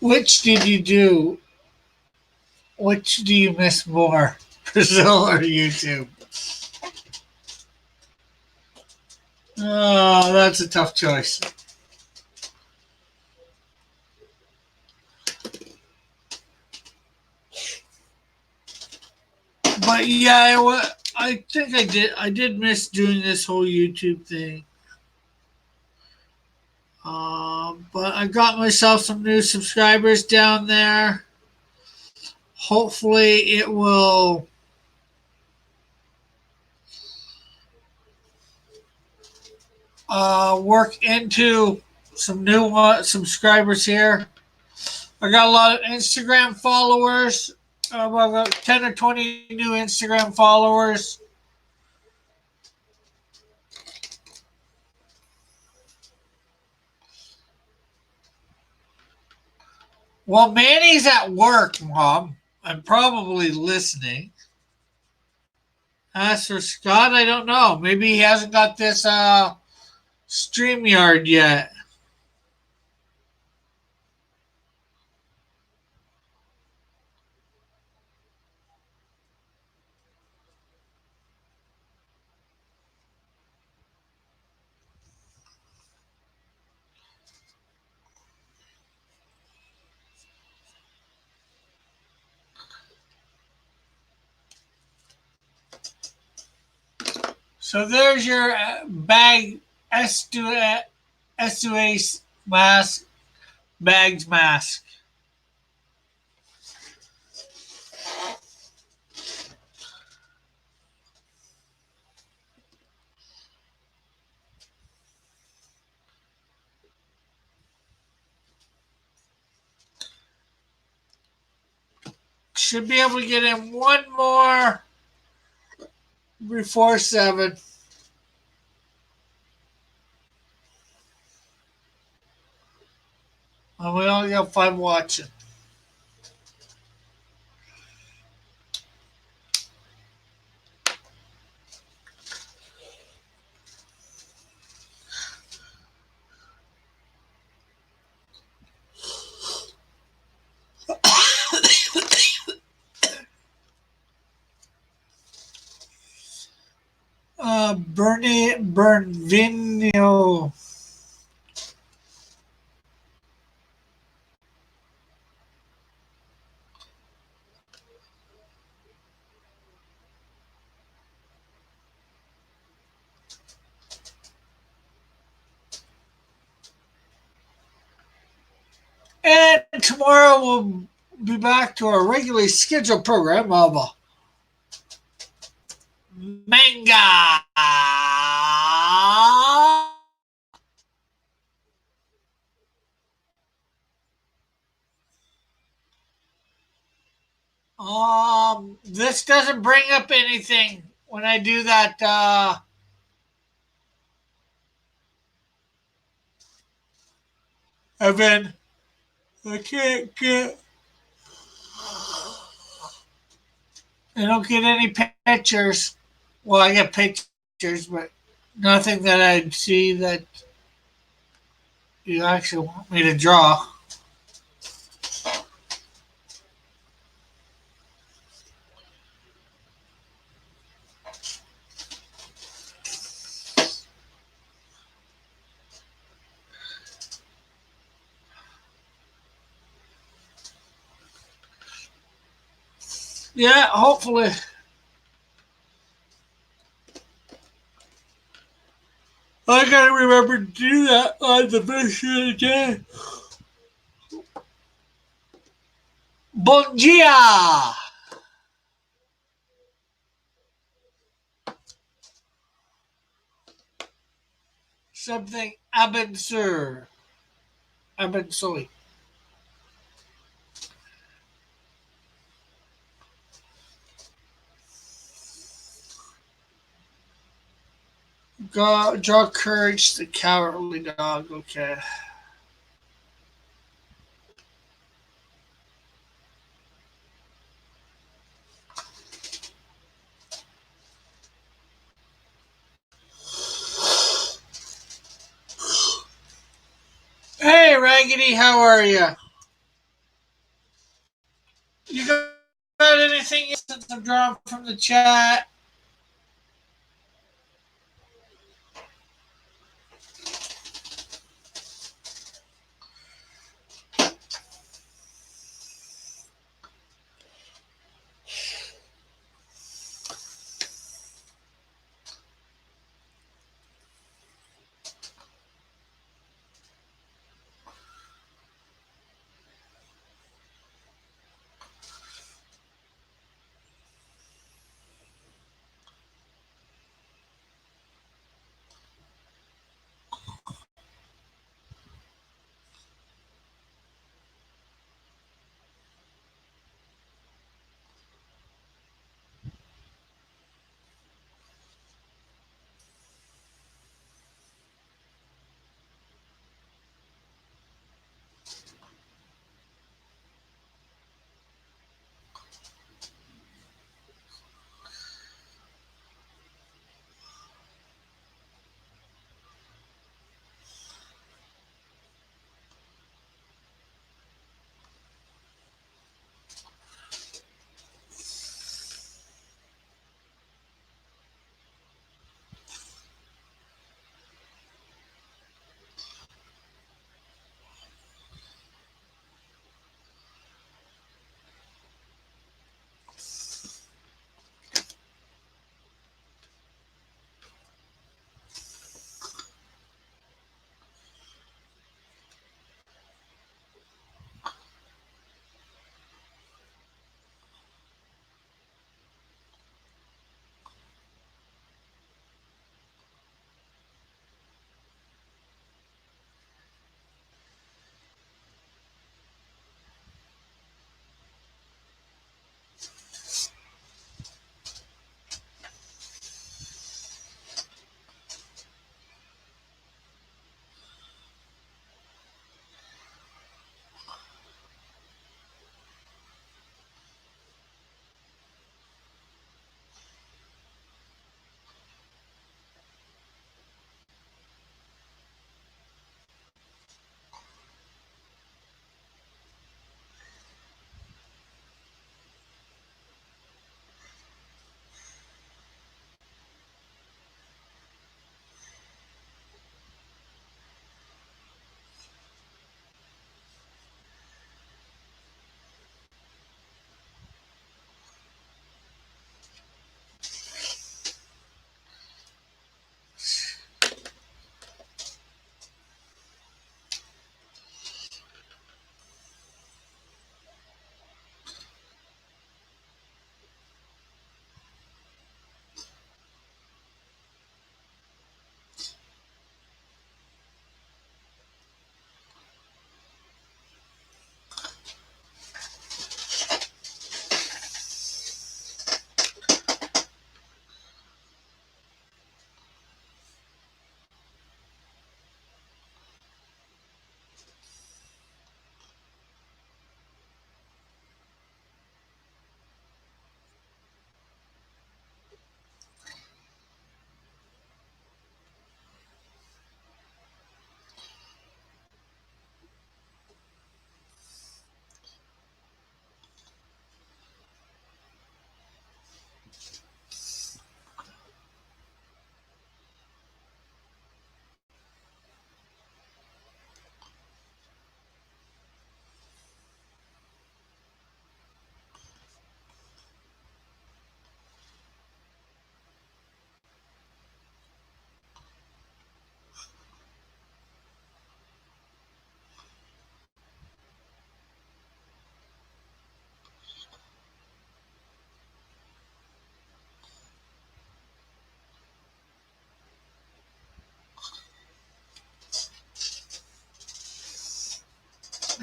Which did you do? Which do you miss more, Brazil or YouTube? Oh, that's a tough choice. But yeah, I think I did. I did miss doing this whole YouTube thing. But I got myself some new subscribers down there. Hopefully, it will work into some new subscribers here. I got a lot of Instagram followers. I've got 10 or 20 new Instagram followers. Well, Manny's at work, Mom. I'm probably listening. As for Scott, I don't know. Maybe he hasn't got this StreamYard yet. So there's your bag S2A mask, bags mask. Should be able to get in one more before 7. And we only got 5 watching. Bernvino. And tomorrow we'll be back to our regularly scheduled program of manga. This doesn't bring up anything when I do that. Evan, I can't get. I don't get any pictures. Well, I get pictures, but nothing that I'd see that you actually want me to draw. Yeah, hopefully. I gotta remember to do that on the mission again. Bon dia! Something Abensoy. Abensoy. Draw courage, the cowardly dog. Okay. Hey, Raggedy, how are you? You got anything since I'm drawing from the chat?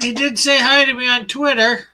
He did say hi to me on Twitter.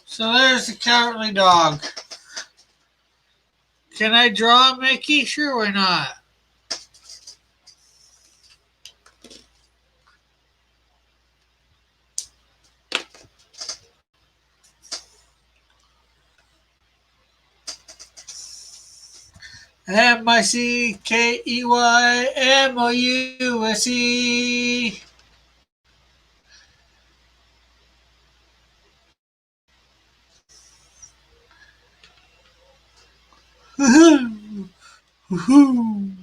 So there's the cowardly dog. Can I draw Mickey? Sure, why not? MICKEYMOUSE. Woohoo! Woohoo!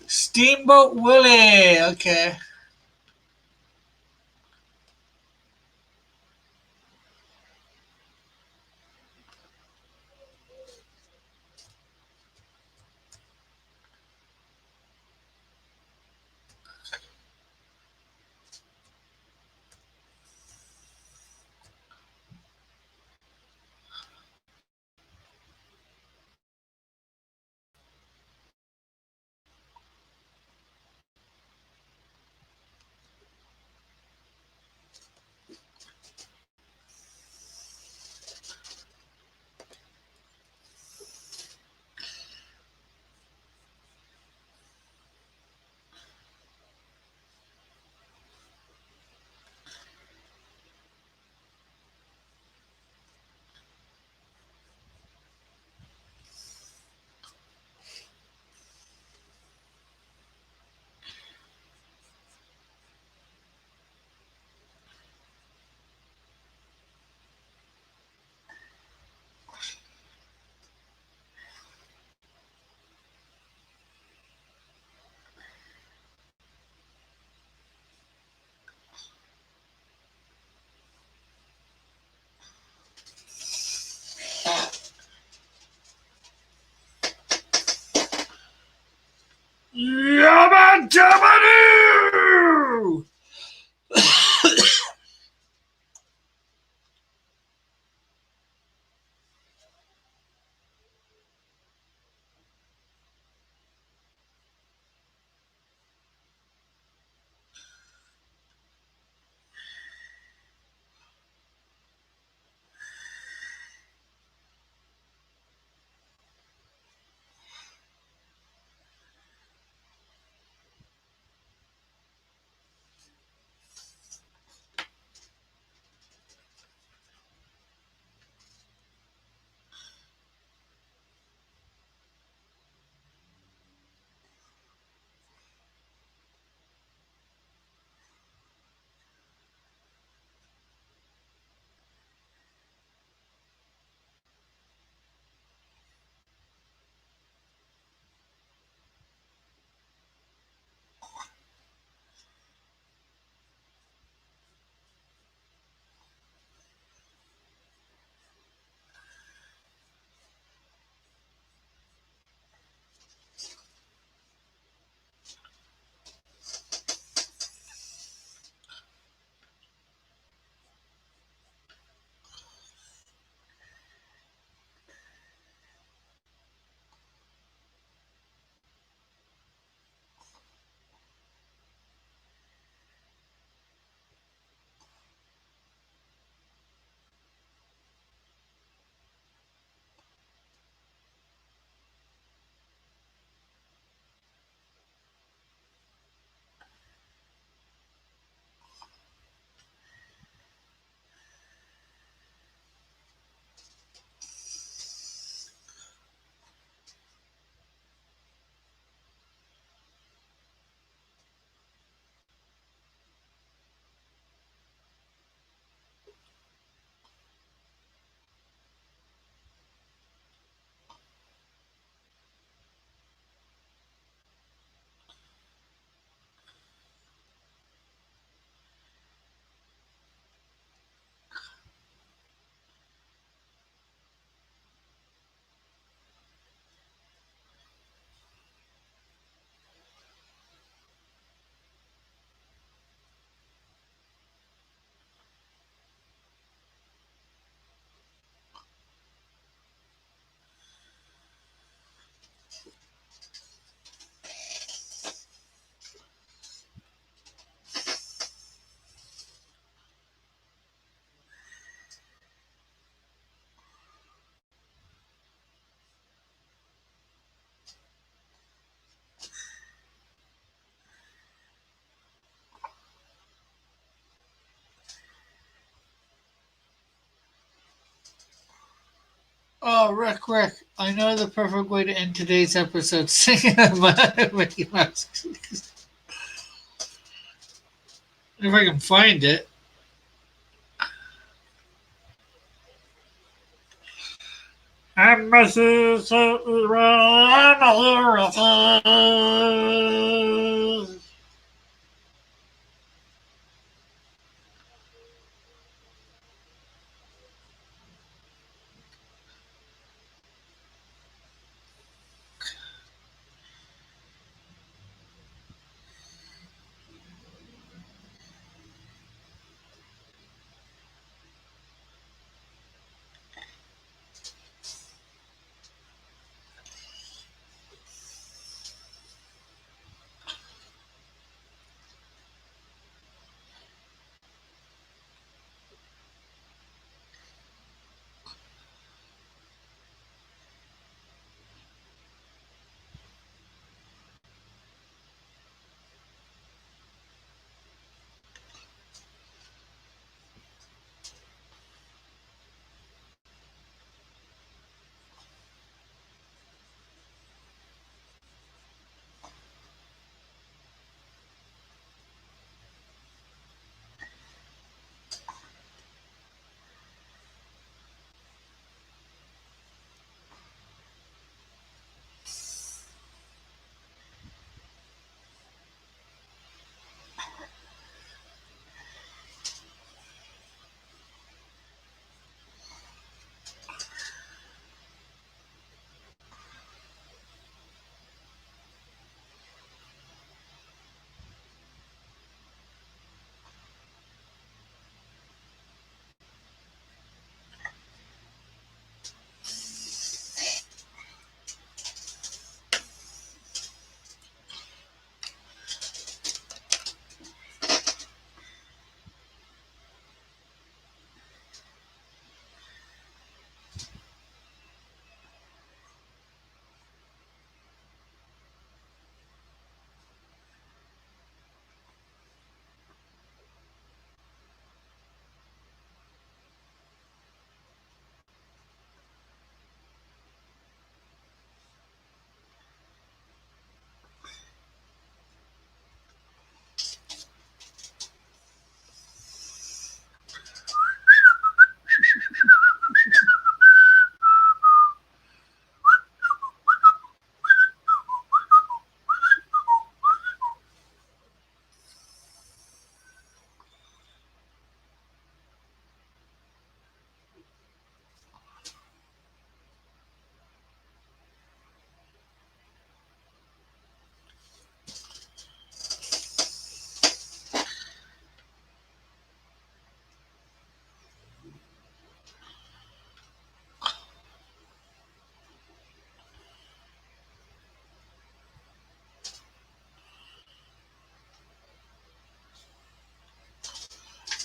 Steamboat Willie. Okay. Yabba dabba doo! Oh, Rick, I know the perfect way to end today's episode singing about Mickey Mouse. If I can find it. I miss you so well, I'm here with you.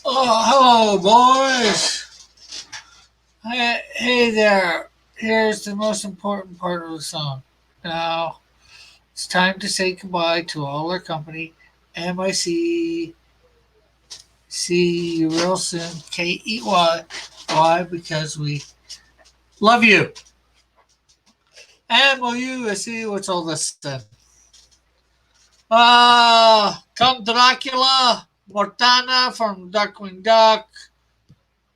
Oh, hello, boys. Hey there. Here's the most important part of the song. Now, it's time to say goodbye to all our company. MIC. See you real soon. KEY. Why? Because we love you. MOUSE. What's all this then? Count Dracula. Mortana from Duckwing Duck.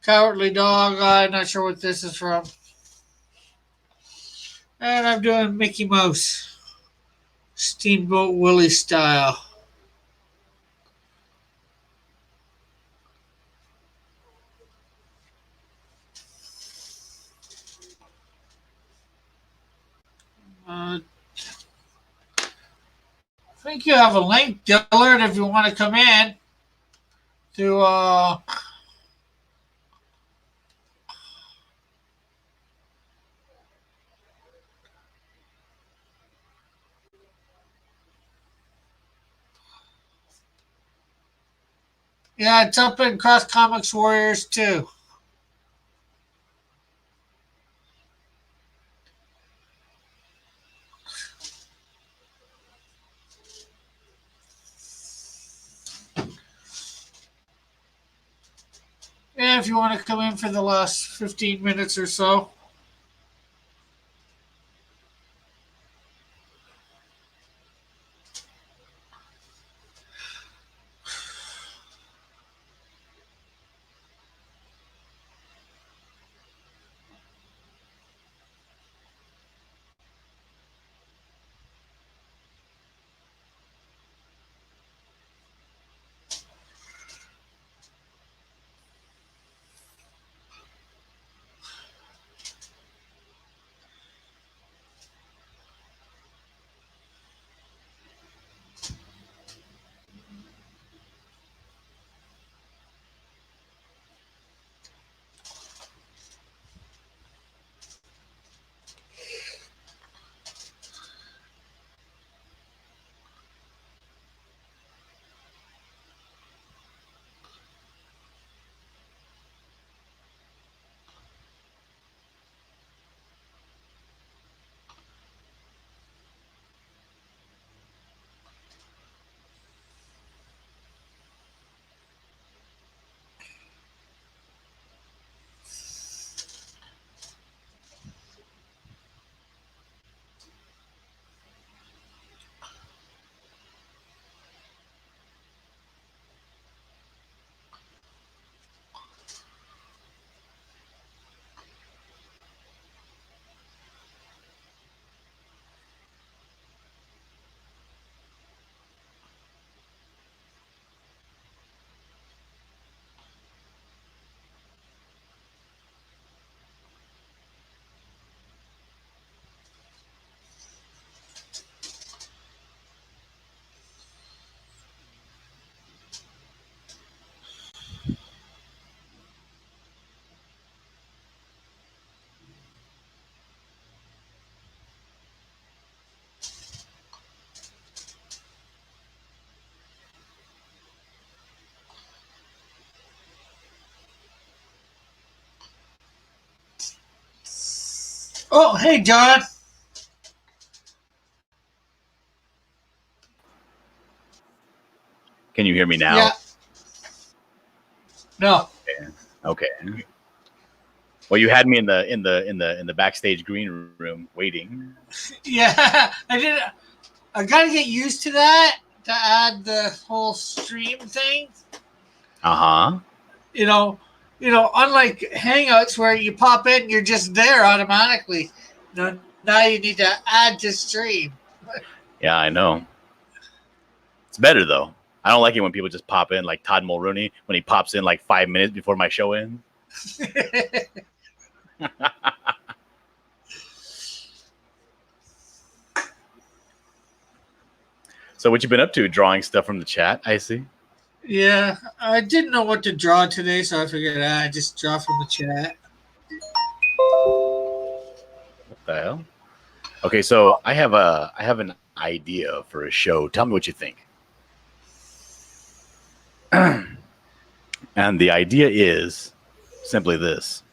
Cowardly Dog. I'm not sure what this is from. And I'm doing Mickey Mouse. Steamboat Willie style. I think you have a link, Dillard, if you want to come in to yeah, it's up in Cross Comics Warriors too. Yeah, if you want to come in for the last 15 minutes or so. Oh, hey, John. Can you hear me now? Yeah. No. Okay. Well, you had me in the backstage green room waiting. Yeah. I did. I gotta get used to that to add the whole stream thing. Uh huh. You know. Unlike Hangouts where you pop in, you're just there automatically. Now you need to add to stream. Yeah, I know. It's better though. I don't like it when people just pop in like Todd Mulrooney when he pops in like 5 minutes before my show ends. So what you been up to? Drawing stuff from the chat, I see. Yeah, I didn't know what to draw today, so I figured I'd just draw from the chat. What the hell? Okay, so I have an idea for a show. Tell me what you think. And the idea is simply this.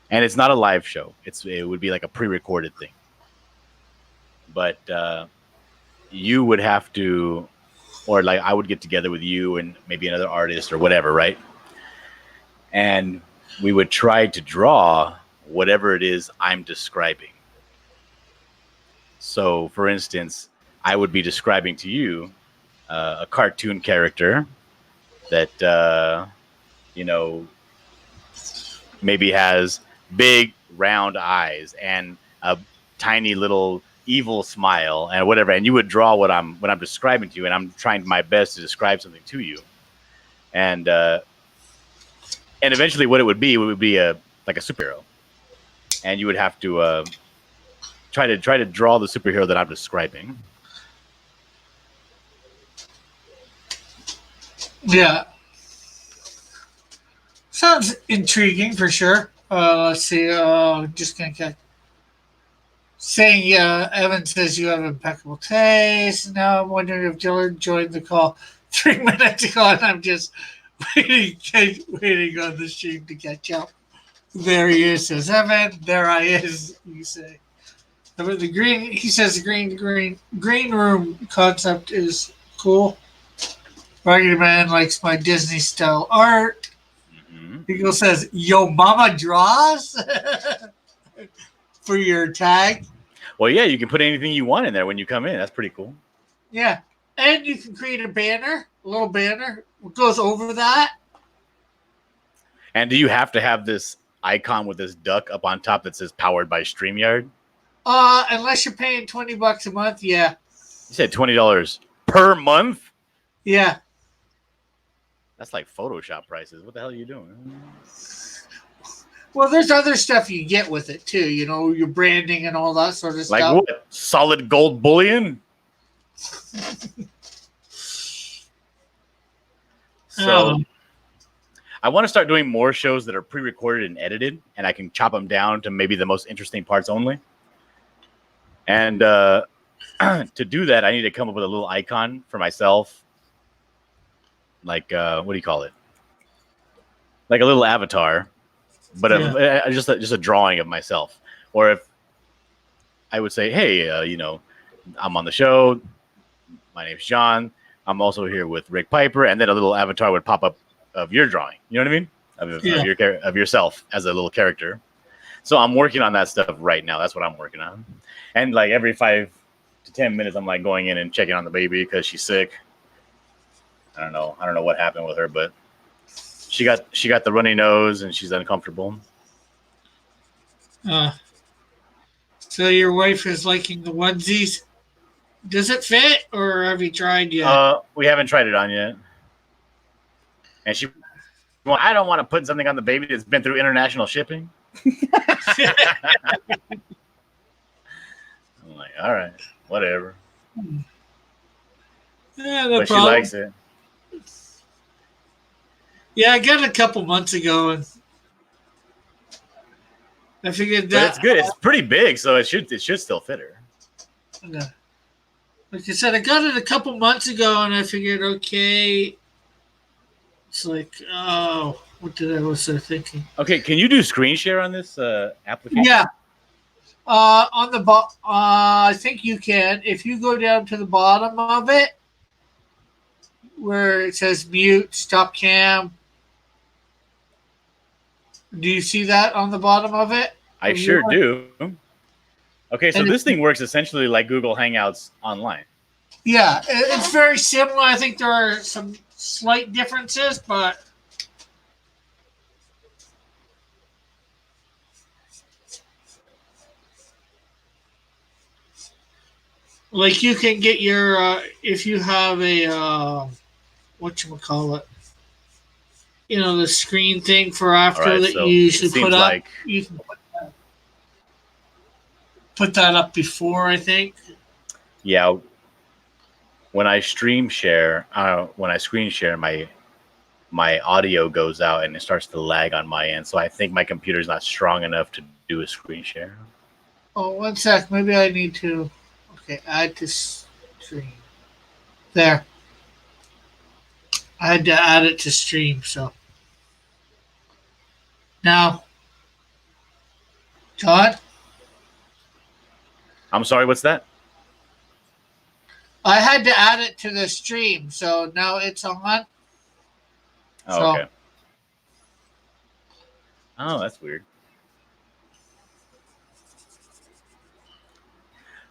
And it's not a live show. It would be like a pre-recorded thing. But you would have to, or like I would get together with you and maybe another artist or whatever, right? And we would try to draw whatever it is I'm describing. So, for instance, I would be describing to you a cartoon character that you know maybe has big round eyes and a tiny little evil smile and whatever, and you would draw what I'm describing to you, and I'm trying my best to describe something to you, and eventually what it would be a like a superhero, and you would have to try to draw the superhero that I'm describing. Yeah, sounds intriguing for sure. Let's see. Just gonna get saying, yeah, Evan says you have impeccable taste. Now I'm wondering if Dylan joined the call 3 minutes ago, and I'm just waiting on the stream to catch up. There he is, says Evan. There I is, you say. But the green, he says the green room concept is cool. Raggedy Man likes my Disney style art. Mm-hmm. Eagle says, "Yo, mama draws." For your tag. Well, yeah, you can put anything you want in there when you come in. That's pretty cool. Yeah. And you can create a banner, a little banner. What goes over that? And do you have to have this icon with this duck up on top that says powered by StreamYard? Unless you're paying $20 a month, yeah. You said $20 per month? Yeah. That's like Photoshop prices. What the hell are you doing? Well, there's other stuff you get with it too, your branding and all that sort of stuff. Like what? Solid gold bullion? So I want to start doing more shows that are pre-recorded and edited, and I can chop them down to maybe the most interesting parts only. And to do that, I need to come up with a little icon for myself. Like, what do you call it? Like a little avatar, but just a drawing of myself. Or if I would say, hey, I'm on the show. My name's John. I'm also here with Rick Piper, and then a little avatar would pop up of your drawing. You know what I mean? Of yourself as a little character. So I'm working on that stuff right now. That's what I'm working on. And like every 5 to 10 minutes, I'm like going in and checking on the baby because she's sick. I don't know what happened with her, but she got the runny nose and she's uncomfortable. So your wife is liking the onesies. Does it fit, or have you tried yet? We haven't tried it on yet. And I don't want to put something on the baby that's been through international shipping. I'm like, all right, whatever. Yeah, no but problem. She likes it. Yeah, I got it a couple months ago, and I figured that it's good. It's pretty big, so it should still fit her. Like I said, I got it a couple months ago, and I figured, okay, it's like, oh, what was I thinking? Okay, can you do screen share on this application? Yeah. On the I think you can. If you go down to the bottom of it, where it says mute, stop cam. Do you see that on the bottom of it? I sure do. Okay, so And this thing works essentially like Google Hangouts online. Yeah, it's very similar. I think there are some slight differences, but like you can get your if you have a whatchamacallit, the screen thing for after All right, that so you usually it seems put up. like You can put that up before, I think. yeah, when I screen share, my audio goes out and it starts to lag on my end. So I think my computer's not strong enough to do a screen share. Oh, one sec. Maybe I need to. Okay, add to stream. There. I had to add it to stream, so. Now, John, I'm sorry, what's that? I had to add it to the stream, so now it's on. Oh, So- okay. Oh, that's weird.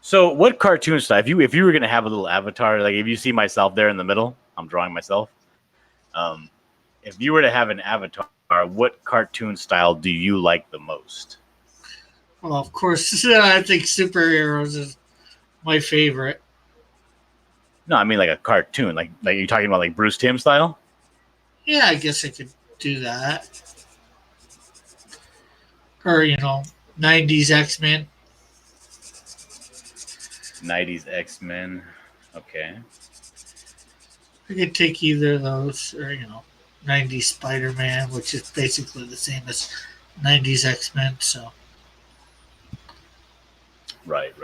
So, what cartoon style? If you were gonna have a little avatar, like if you see myself there in the middle, I'm drawing myself. If you were to have an avatar, what cartoon style do you like the most? Well, of course, I think superheroes is my favorite. No, I mean like a cartoon, like you're talking about like Bruce Timm style. Yeah, I guess I could do that. Or, 90s X-Men. 90s X-Men. Okay. I could take either of those, or, 90s Spider-Man, which is basically the same as 90s X-Men, so. Right.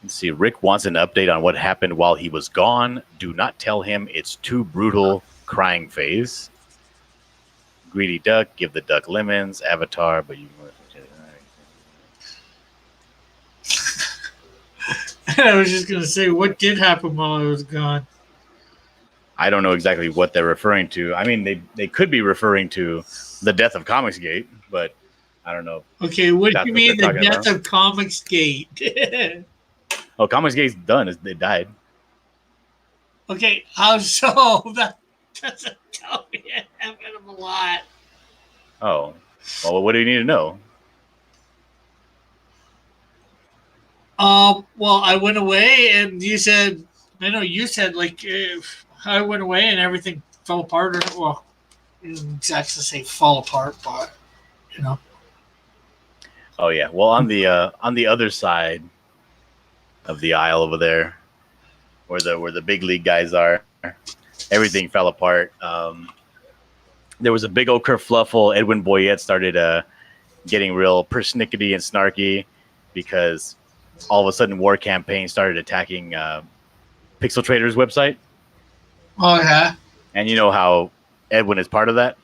Let's see. Rick wants an update on what happened while he was gone. Do not tell him it's too brutal. Crying phase. Greedy duck. Give the duck lemons. Avatar. But you. I was just going to say, what did happen while I was gone? I don't know exactly what they're referring to. I mean, they could be referring to the death of Comicsgate, but I don't know. Okay, what do That's you what mean the they're talking death of Comicsgate? Oh, Comicsgate's done. They died. Okay, how so? That doesn't tell me it happened a lot. Oh. Well, what do you need to know? Well, I went away, and you said, I know you said, like, I went away and everything fell apart, or, well, I didn't exactly say fall apart, but, Oh yeah. Well, on the other side of the aisle over there, where the big league guys are, everything fell apart. There was a big old kerfluffle. Edwin Boyette started getting real persnickety and snarky because all of a sudden War Campaign started attacking Pixel Trader's website. Oh, yeah. And you know how Edwin is part of that?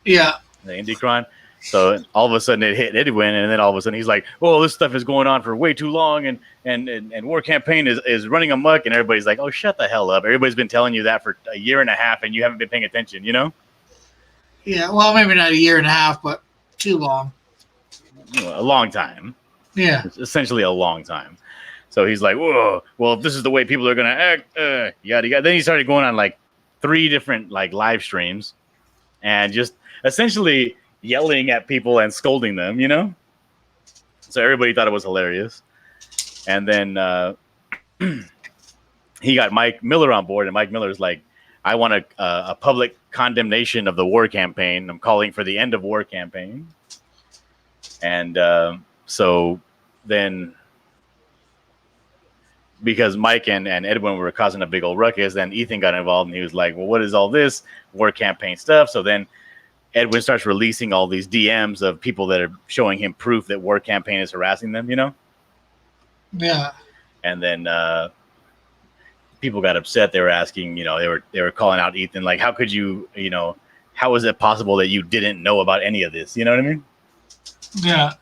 Yeah. The Indicron. So all of a sudden it hit Edwin, and then all of a sudden he's like, "Oh, this stuff is going on for way too long, and War Campaign is running amok," and everybody's like, "Oh, shut the hell up! Everybody's been telling you that for a year and a half, and you haven't been paying attention, you know?" Yeah, well, maybe not a year and a half, but too long. A long time. Yeah. It's essentially a long time. So he's like, "Whoa, well, if this is the way people are gonna act, yada yada." Then he started going on like 3 different like live streams, and just essentially yelling at people and scolding them, you know? So everybody thought it was hilarious. And then he got Mike Miller on board, and Mike Miller's like, "I want a public condemnation of the War Campaign. I'm calling for the end of War Campaign." And so then, because Mike and Edwin were causing a big old ruckus, then Ethan got involved, and he was like, "Well, what is all this War Campaign stuff?" So then Edwin starts releasing all these DMs of people that are showing him proof that War Campaign is harassing them, you know? Yeah. And then people got upset. They were asking, they were calling out Ethan, like, how could you, how is it possible that you didn't know about any of this? You know what I mean? Yeah.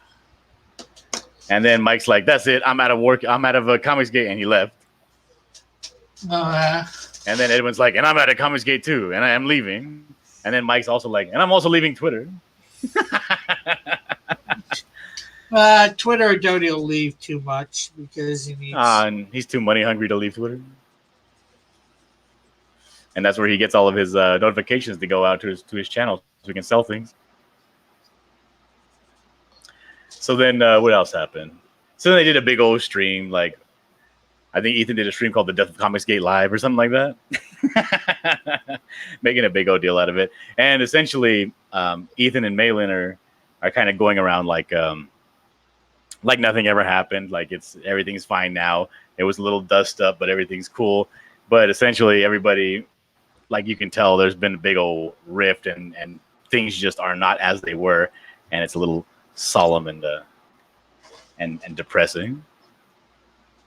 And then Mike's like, that's it. I'm out of work. I'm out of Comicsgate. And he left. And then Edwin's like, and I'm out of Comicsgate too. And I am leaving. And then Mike's also like, and I'm also leaving Twitter. Twitter, Doty will leave too much because he needs. And he's too money hungry to leave Twitter. And that's where he gets all of his notifications to go out to his channel so he can sell things. So then what else happened? So then they did a big old stream. Like, I think Ethan did a stream called The Death of Comicsgate Live or something like that. Making a big old deal out of it. And essentially, Ethan and Malin are kind of going around like nothing ever happened. Like everything's fine now. It was a little dust up, but everything's cool. But essentially everybody, like you can tell, there's been a big old rift and things just are not as they were. And it's a little solemn and depressing.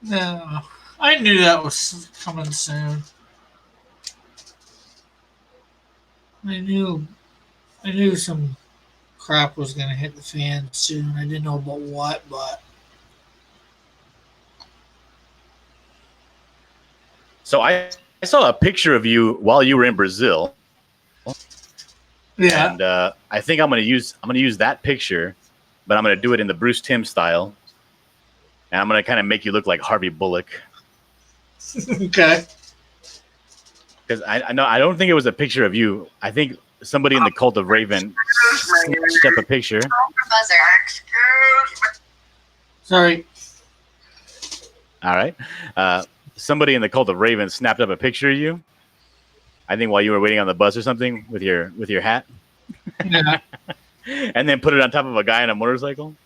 No, I knew that was coming soon. I knew some crap was going to hit the fan soon. I didn't know about what, but. So I saw a picture of you while you were in Brazil. Yeah. And I think I'm gonna use that picture, but I'm gonna do it in the Bruce Timm style. And I'm gonna kind of make you look like Harvey Bullock. Okay. Because I don't think it was a picture of you. I think somebody in the Cult of Raven snatched up a picture. Sorry. All right. Somebody in the Cult of Raven snapped up a picture of you. I think while you were waiting on the bus or something with your hat. Yeah. And then put it on top of a guy on a motorcycle.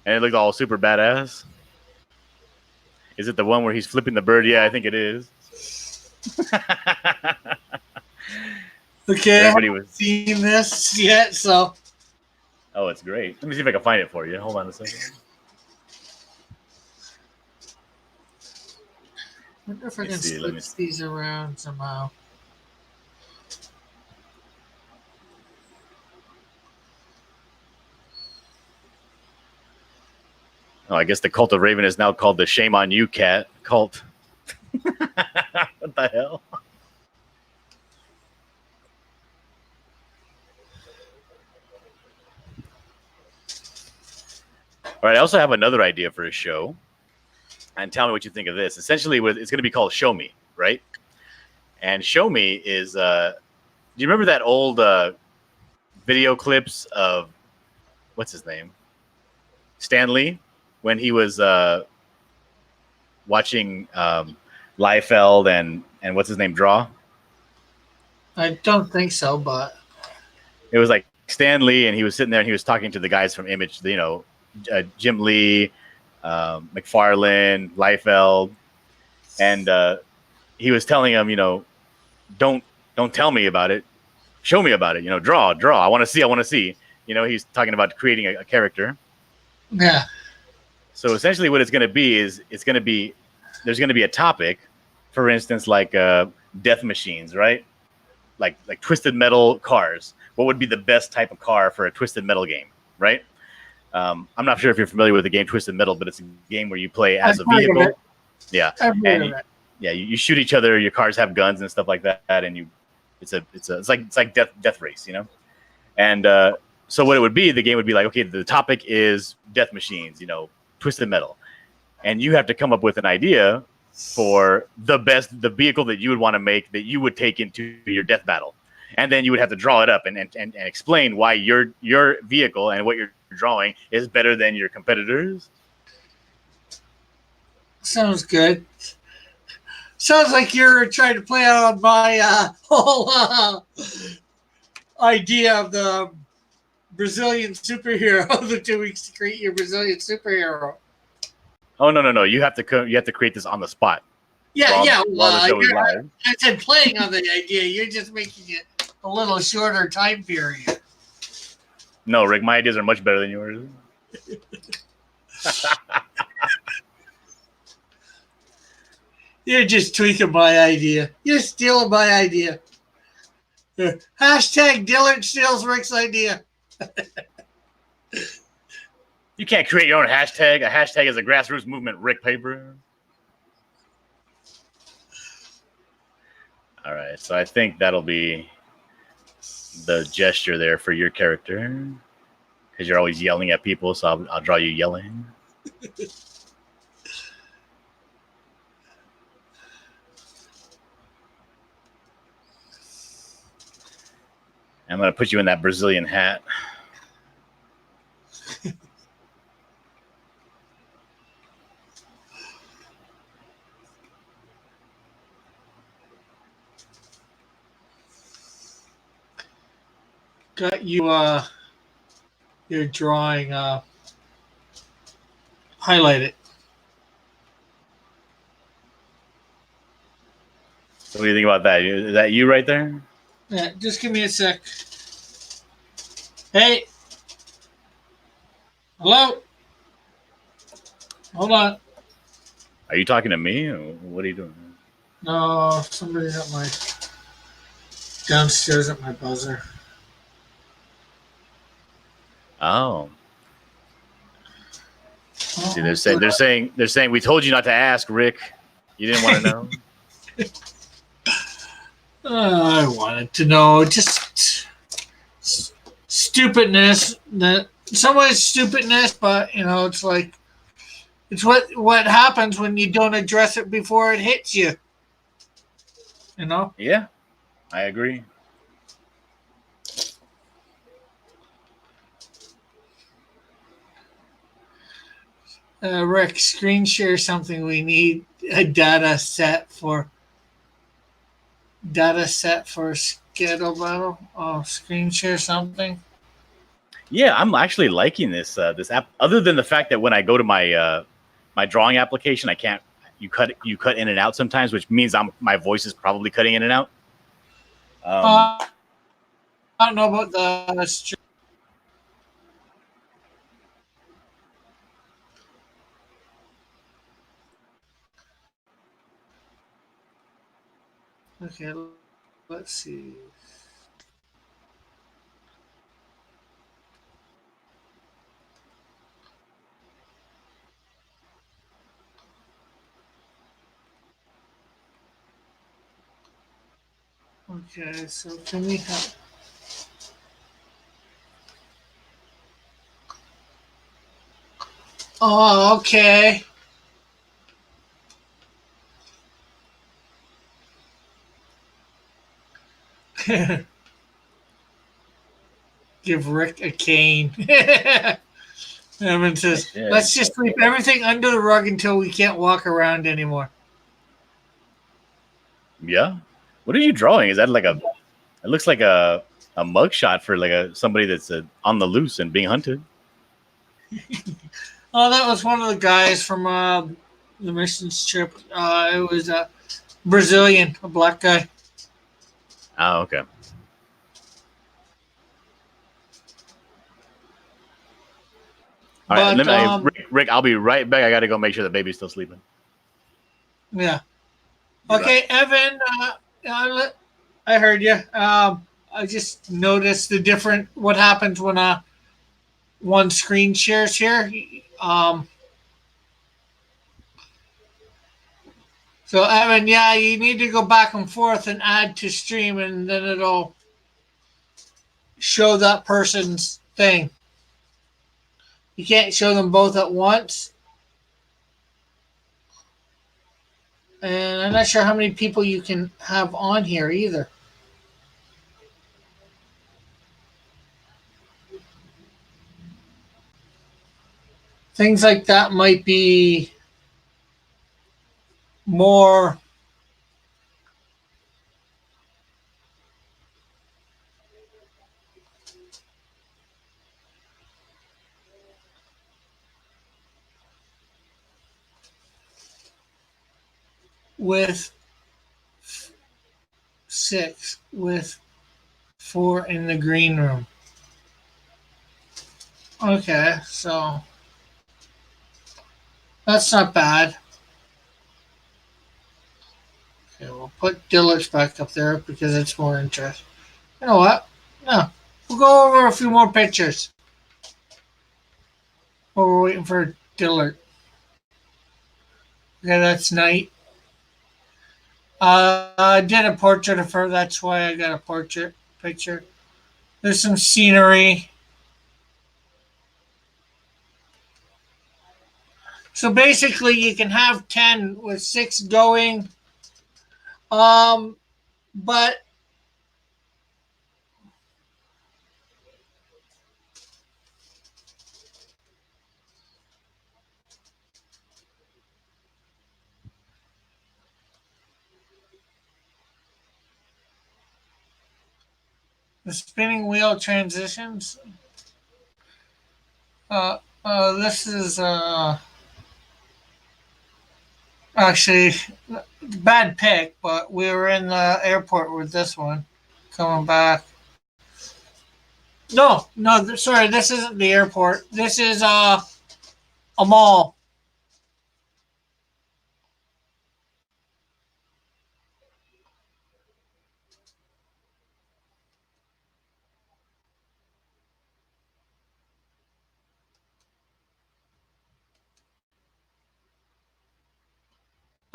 And it looked all super badass. Is it the one where he's flipping the bird? Yeah, I think it is. Okay, I Everybody haven't was seen this yet, so. Oh, it's great. Let me see if I can find it for you. Hold on a second. I wonder if I can switch these around somehow. Oh, I guess the Cult of Raven is now called the Shame on You Cat cult. What the hell? All right, I also have another idea for a show. And tell me what you think of this. Essentially, it's going to be called Show Me, right? And Show Me is, do you remember that old video clips of, what's his name? Stan Lee, when he was watching Liefeld and what's his name, draw? I don't think so, but. It was like Stan Lee, and he was sitting there and he was talking to the guys from Image, Jim Lee, McFarlane, Liefeld, and he was telling him, don't tell me about it, show me about it. Draw. I want to see. He's talking about creating a character. Yeah. So essentially, what it's going to be is there's going to be a topic, for instance, like death machines, right? Like Twisted Metal cars. What would be the best type of car for a Twisted Metal game, right? I'm not sure if you're familiar with the game Twisted Metal, but it's a game where you play as a vehicle. Yeah, and you shoot each other. Your cars have guns and stuff like that, and it's like death race, And so what it would be, the game would be like, okay, the topic is death machines, Twisted Metal, and you have to come up with an idea for the vehicle that you would want to make that you would take into your death battle. And then you would have to draw it up and explain why your vehicle and what you're drawing is better than your competitors. Sounds good. Sounds like you're trying to play out on my whole idea of the Brazilian superhero. The 2 weeks to create your Brazilian superhero. Oh no! You have to create this on the spot. Yeah. I said playing on the idea. You're just making it a little shorter time period. No, Rick, my ideas are much better than yours. You're just tweaking my idea. You're stealing my idea. Hashtag Dillard steals Rick's idea. You can't create your own hashtag. A hashtag is a grassroots movement, Rick Paper. All right, so I think that'll be the gesture there for your character. Because you're always yelling at people, so I'll draw you yelling. I'm going to put you in that Brazilian hat. Got you your drawing highlight it. So what do you think about that? Is that you right there? Yeah, just give me a sec. Hey. Hello? Hold on. Are you talking to me? Or what are you doing? No, somebody's at my downstairs at my buzzer. Oh. See, they're saying we told you not to ask, Rick. You didn't want to know. I wanted to know just stupidness. That some ways stupidness, but it's like it's what happens when you don't address it before it hits you. Yeah, I agree. Rick, screen share something. We need a data set for Skittle Battle. Oh, screen share something. Yeah, I'm actually liking this app. Other than the fact that when I go to my my drawing application, I can't. You cut in and out sometimes, which means my voice is probably cutting in and out. I don't know about the stream. Okay, let's see. Okay, so can we have... Oh, okay. Give Rick a cane. Evan says, let's just sweep everything under the rug until we can't walk around anymore. Yeah. What are you drawing? Is that like it looks like a mugshot for like somebody that's on the loose and being hunted. Oh, that was one of the guys from the missions trip. It was a Brazilian, a black guy. Oh, okay. All right, Rick, I'll be right back. I got to go make sure the baby's still sleeping. Yeah. Okay, Evan, I heard you. I just noticed what happens when one screen shares here. So, Evan, yeah, you need to go back and forth and add to stream, and then it'll show that person's thing. You can't show them both at once. And I'm not sure how many people you can have on here either. Things like that might be more with 6 with 4 in the green room. Okay, so that's not bad. Okay, we'll put Diller's back up there because it's more interesting. You know what? No. We'll go over a few more pictures while we're waiting for Dillard. Okay, that's night. I did a portrait of her. That's why I got a portrait picture. There's some scenery. So basically, you can have 10 with 6 going. But the spinning wheel transitions. This is actually bad pick, but we were in the airport with this one coming back. No, sorry, this isn't the airport. This is a mall.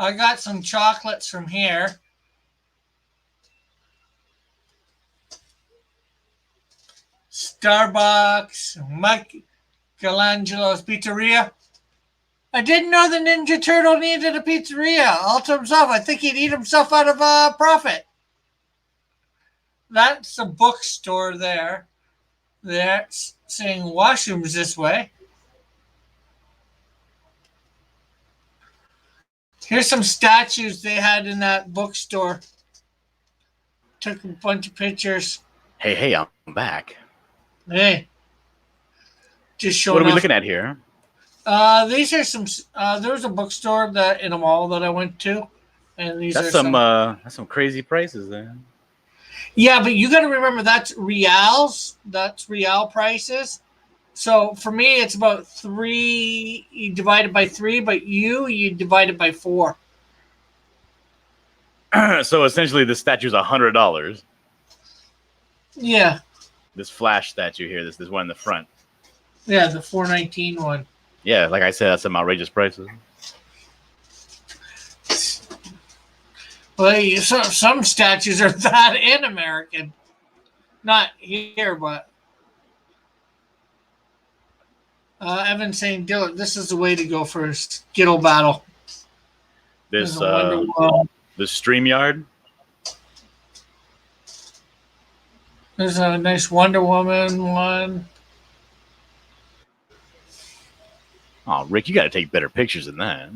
I got some chocolates from here. Starbucks, Michelangelo's Pizzeria. I didn't know the Ninja Turtle needed a pizzeria all to himself. I think he'd eat himself out of a profit. That's a bookstore there. They're saying washrooms this way. Here's some statues they had in that bookstore. Took a bunch of pictures. Hey, I'm back. Hey. Just showing What are we off. looking at here? These are some. There was a bookstore that in a mall that I went to, and these That's are some. that's some crazy prices there. Yeah, but you got to remember that's reals. That's real prices. So for me, it's about 3. You divide it by 3, but you divide it by 4. So essentially, this statue's $100. Yeah, This Flash statue here, this one in the front. yeah, the 419 one. Yeah, like I said, that's some outrageous prices. Well, some statues are that in American, not here, but. Evan saying, Dylan, this is the way to go for a Skittle battle. This Woman. StreamYard. There's a nice Wonder Woman one. Oh, Rick, you got to take better pictures than that.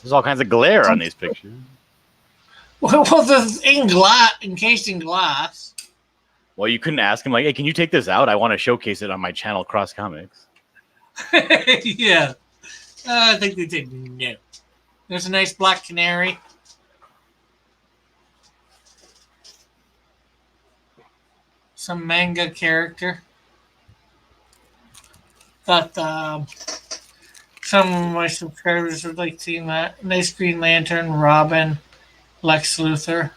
There's all kinds of glare on these pictures. Well, encased in glass. Well, you couldn't ask him, like, hey, can you take this out? I want to showcase it on my channel, Cross Comics. Yeah. I think they did no. There's a nice black canary. Some manga character. Thought some of my subscribers would like seeing that. Nice Green Lantern, Robin, Lex Luthor.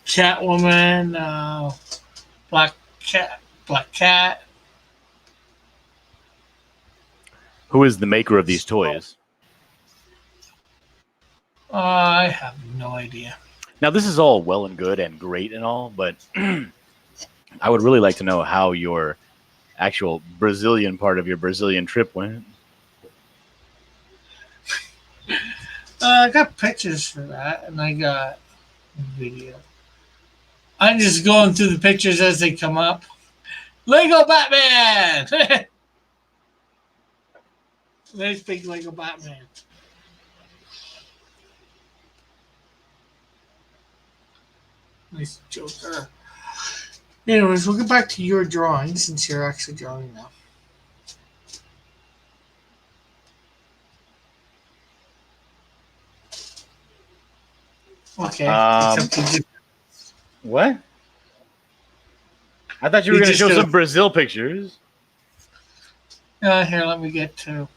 Catwoman, Black Cat. Who is the maker of these toys? I have no idea. Now, this is all well and good and great and all, but I would really like to know how your actual Brazilian part of your Brazilian trip went. I got pictures for that, and I got video. I'm just going through the pictures as they come up. Lego Batman! Nice big Lego Batman. Nice Joker. Anyways, we'll get back to your drawing since you're actually drawing now. Okay. What? I thought you were going to show some Brazil pictures. Here, let me get to.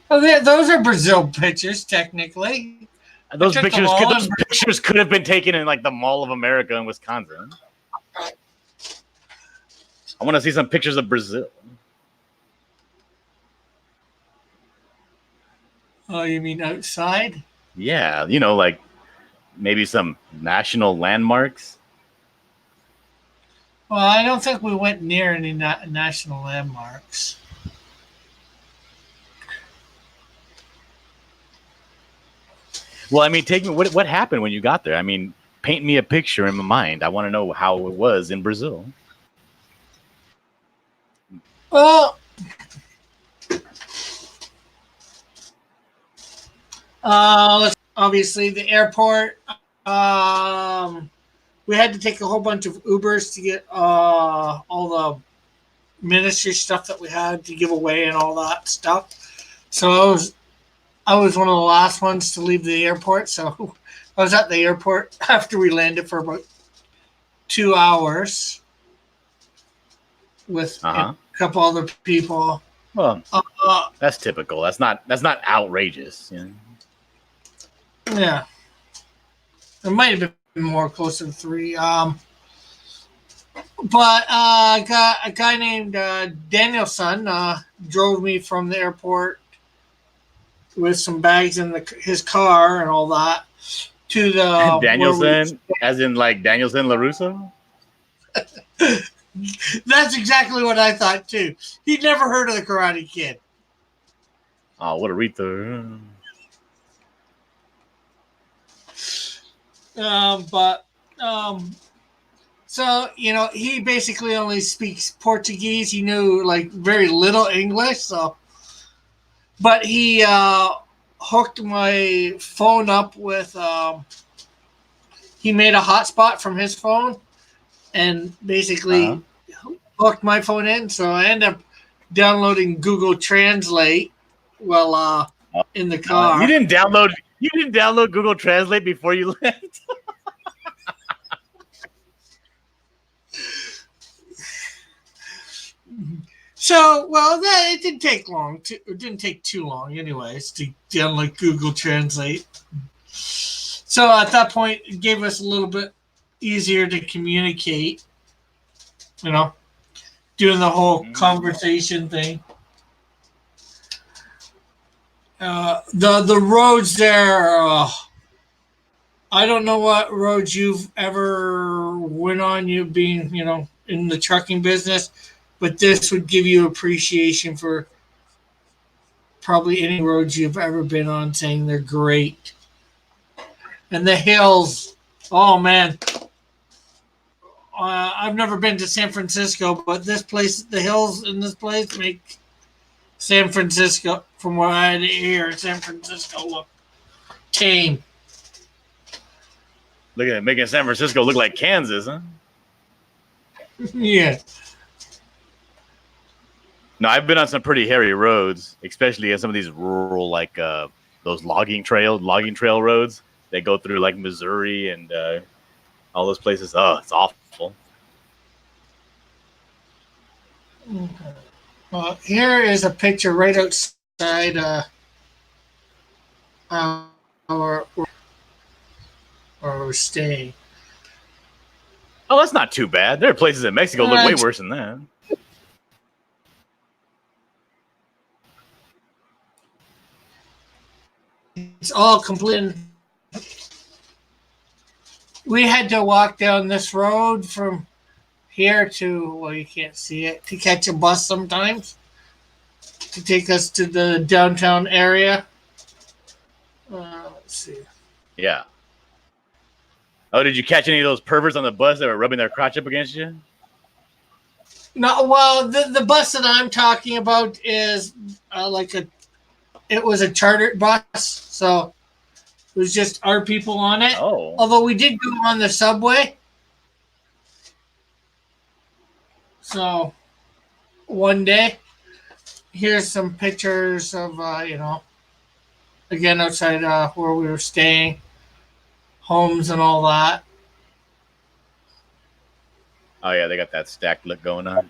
Oh, those are Brazil pictures, technically. Those took them pictures, all those pictures could have been taken in like the Mall of America in Wisconsin. I want to see some pictures of Brazil. Oh, you mean outside? Yeah, you know, like maybe some national landmarks. Well, I don't think we went near any national landmarks. Well, I mean, take me. What happened when you got there? I mean, paint me a picture in my mind. I want to know how it was in Brazil. Well, obviously the airport. We had to take a whole bunch of Ubers to get all the ministry stuff that we had to give away and all that stuff. So I was one of the last ones to leave the airport. So I was at the airport after we landed for about 2 hours with a couple other people. Well, that's typical. That's not outrageous. You know? Yeah, it might have been more closer to 3. But a guy named Danielson drove me from the airport with some bags in his car and all that to the Danielson, as in like Danielson LaRusso. That's exactly what I thought too. He'd never heard of the Karate Kid. Oh, what a retard! So he basically only speaks Portuguese. He knew like very little English. So, but he hooked my phone up with. He made a hotspot from his phone, and basically hooked my phone in. So I ended up downloading Google Translate while in the car. You didn't download Google Translate before you left. So, well, it didn't take long. It didn't take too long, anyways, to download Google Translate. So at that point, it gave us a little bit easier to communicate. Doing the whole conversation thing. The roads there. I don't know what roads you've ever went on. You being in the trucking business. But this would give you appreciation for probably any roads you've ever been on, saying they're great. And the hills, oh man. I've never been to San Francisco, but the hills in this place make San Francisco, from what I hear, San Francisco look tame. Look at it, making San Francisco look like Kansas, huh? Yeah. No, I've been on some pretty hairy roads, especially in some of these rural, like those logging trail roads. They go through like Missouri and all those places. Oh, it's awful. Okay. Well, here is a picture right outside where we're staying. Oh, that's not too bad. There are places in Mexico look way worse than that. It's all complete. We had to walk down this road from here to, well, you can't see it, to catch a bus sometimes to take us to the downtown area. Let's see. Yeah. Oh, did you catch any of those perverts on the bus that were rubbing their crotch up against you? No, well, the bus that I'm talking about is it was a chartered bus, so it was just our people on it. Oh. Although we did go on the subway. So one day, here's some pictures of, again, outside where we were staying, homes and all that. Oh, yeah, they got that stacked look going on.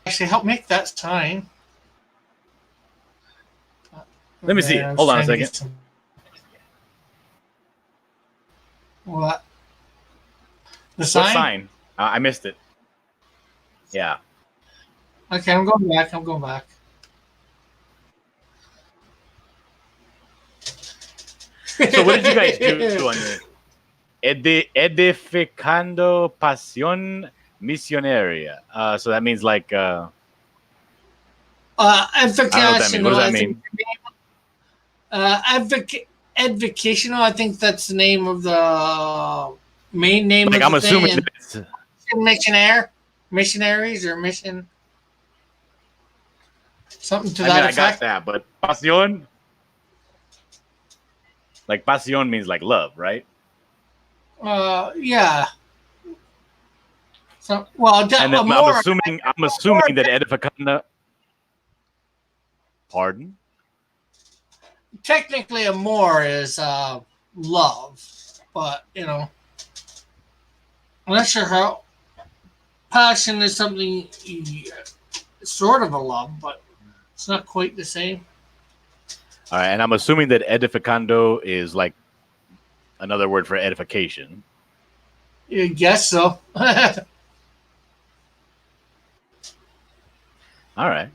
Actually, help make that sign. Let me see. I was Hold on a trying to get second. What? The What sign? sign? I missed it. Yeah. Okay, I'm going back. I'm going back. So what did you guys do on your Edificando Pasión Misionaria? So that means like I don't know what that means. What does that mean? Advocational. I think that's the name of the main name Like of I'm the assuming thing. that it's Missionaries or mission, something to I that mean, I effect. got that, but pasión, like pasión means like love, right? Yeah. So, well, And then more. I'm assuming that edificando. Pardon? Technically, amor is love, but I'm not sure how passion is something sort of a love, but it's not quite the same. All right, and I'm assuming that edificando is like another word for edification. I guess so. All right.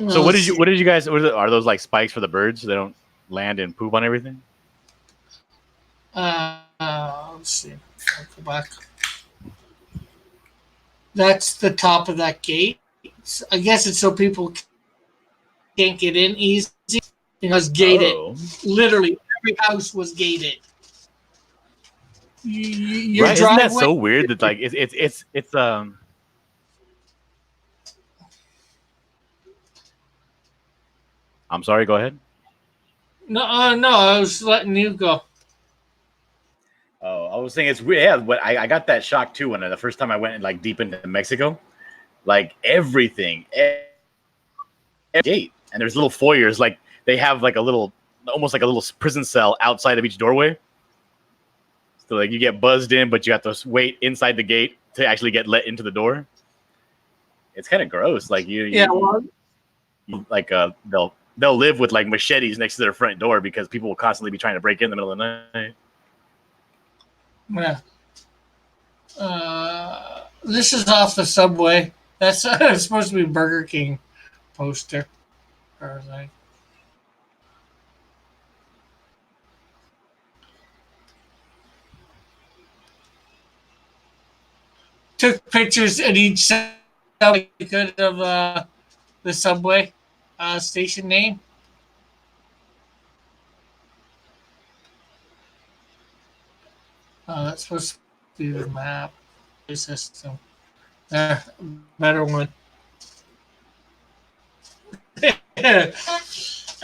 So what did you guys? Are those like spikes for the birds so they don't land and poop on everything? Let's see. I'll go back. That's the top of that gate. I guess it's so people can't get in easy because gated. Oh. Literally, every house was gated. Your Right? Isn't driveway. that so weird that like it's I'm sorry. Go ahead. No, I was letting you go. Oh, I was saying it's weird. Yeah, but I got that shock too when the first time I went like deep into Mexico, like everything, gate, and there's little foyers. Like they have like almost like a little prison cell outside of each doorway. So like you get buzzed in, but you have to wait inside the gate to actually get let into the door. It's kind of gross. Like they'll live with like machetes next to their front door because people will constantly be trying to break in the middle of the night. Yeah. This is off the subway. That's it's supposed to be Burger King poster. Or like. Took pictures at each side of the subway station name. That's supposed to be the map system. There, better one.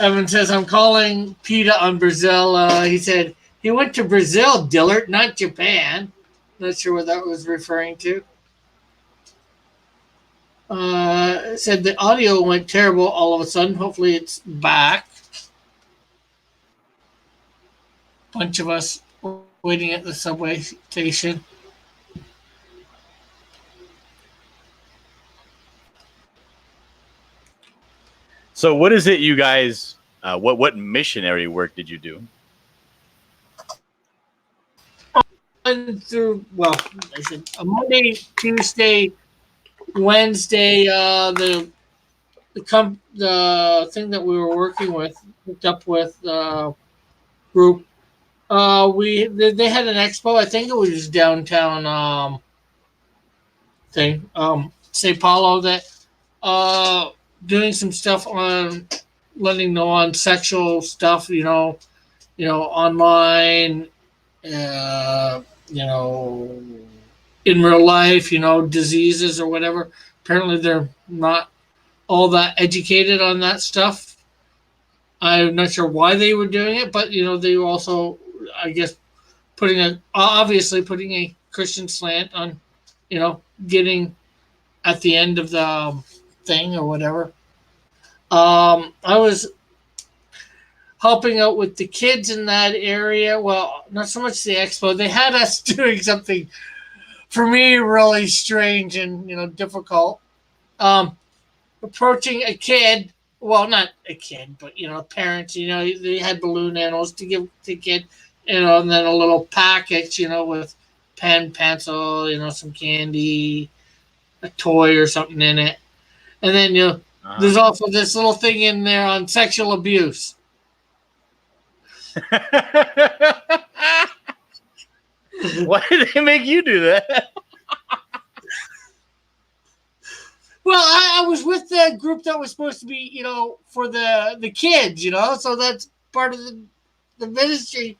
Evan says, I'm calling PETA on Brazil. He said he went to Brazil, Dillard, not Japan. Not sure what that was referring to. Said the audio went terrible all of a sudden. Hopefully it's back. Bunch of us waiting at the subway station. So what is it you guys what missionary work did you do? Through I said a Monday, Tuesday, Wednesday, the thing that we were working with hooked up with group. They had an expo. I think it was downtown thing, Sao Paulo, that doing some stuff on letting know on sexual stuff. Online. In real life, diseases or whatever. Apparently, they're not all that educated on that stuff. I'm not sure why they were doing it, but they were also, I guess, putting a Christian slant on, getting at the end of the thing or whatever. I was helping out with the kids in that area. Well, not so much the expo. They had us doing something for me really strange and difficult. Approaching a kid. Well, not a kid, but parents. They had balloon animals to give the kid. And then a little package. With pen, pencil. Some candy, a toy or something in it. And then there's also this little thing in there on sexual abuse. Why did they make you do that? Well, I was with the group that was supposed to be, for the kids, so that's part of the ministry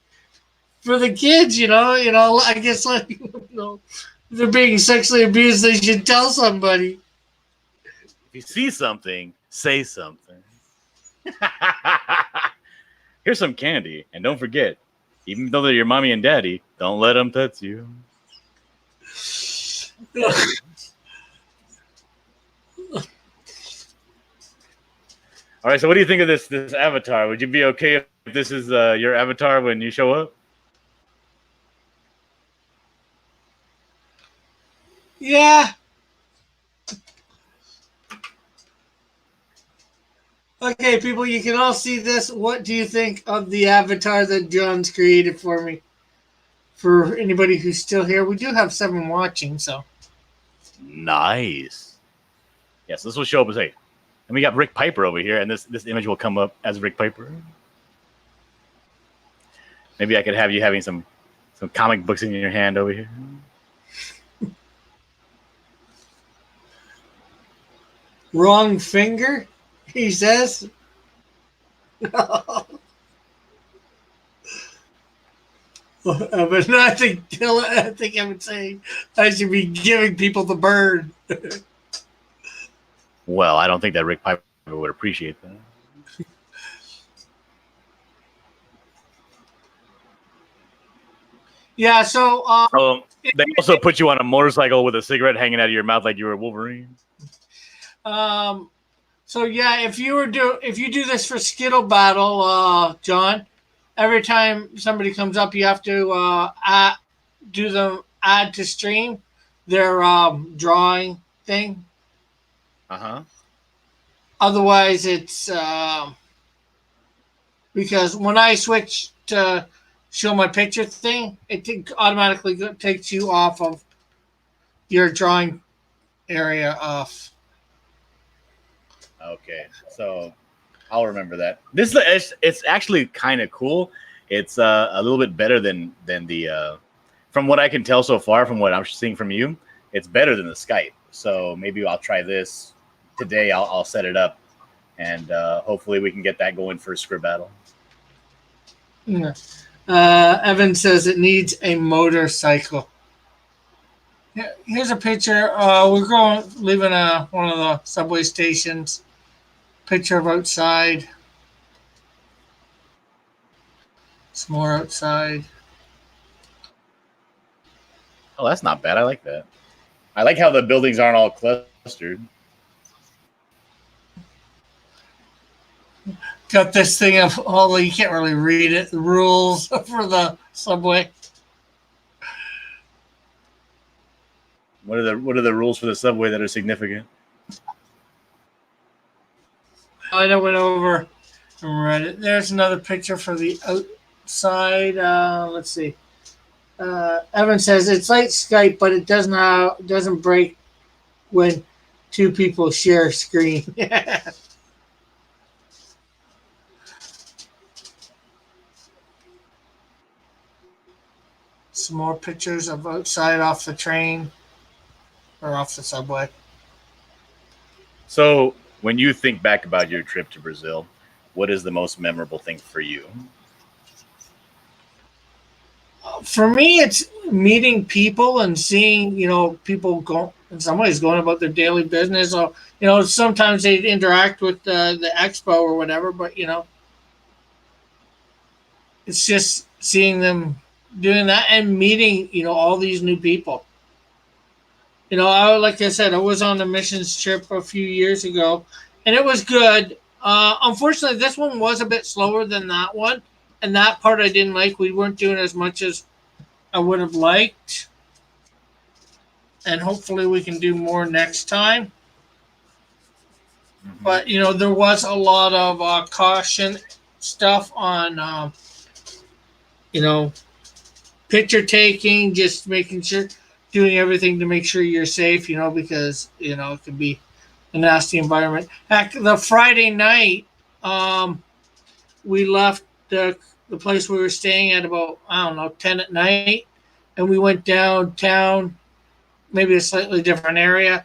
for the kids, I guess let people know if they're being sexually abused, they should tell somebody. If you see something, say something. Here's some candy, and don't forget, even though they're your mommy and daddy, don't let them touch you. All right, so what do you think of this avatar? Would you be okay if this is your avatar when you show up? Yeah. Okay, people, you can all see this. What do you think of the avatar that John's created for me? For anybody who's still here, we do have 7 watching, so. Nice. Yes, this will show up as hey. And we got Rick Piper over here, and this image will come up as Rick Piper. Maybe I could have you having some comic books in your hand over here. Wrong finger, he says. But I think I would say I should be giving people the bird. Well, I don't think that Rick Piper would appreciate that. Yeah, so they also put you on a motorcycle with a cigarette hanging out of your mouth like you were Wolverine. So yeah, if you do this for Skittle Battle, John, every time somebody comes up, you have to add to stream their drawing thing. Otherwise, it's because when I switch to show my picture thing, it automatically takes you off of your drawing area off. Okay, so I'll remember that. It's actually kind of cool. It's a little bit better than the from what I can tell so far, from what I'm seeing from you, it's better than the Skype. So maybe I'll try this today. I'll set it up, and hopefully we can get that going for a script battle. Yeah. Evan says it needs a motorcycle. Here's a picture. We're leaving one of the subway stations. Picture of outside. Some more outside. Oh, that's not bad. I like that. I like how the buildings aren't all clustered. Got this thing of although you can't really read it, the rules for the subway. What are the rules for the subway that are significant? I went over and read it. There's another picture for the outside. Let's see. Evan says it's like Skype, but it doesn't break when 2 people share a screen. Some more pictures of outside off the train or off the subway. So, when you think back about your trip to Brazil, what is the most memorable thing for you? For me, it's meeting people and seeing, people go in some ways going about their daily business. Or, sometimes they interact with the expo or whatever, but, it's just seeing them doing that and meeting, all these new people. Like I said, I was on a missions trip a few years ago, and it was good. Unfortunately, this one was a bit slower than that one, and that part I didn't like. We weren't doing as much as I would have liked, and hopefully we can do more next time. Mhm. But there was a lot of caution stuff on, you know, picture taking, just making sure, doing everything to make sure you're safe. Because it could be a nasty environment. Heck, the Friday night, we left the place we were staying at about, I don't know, 10 at night, and we went downtown, maybe a slightly different area,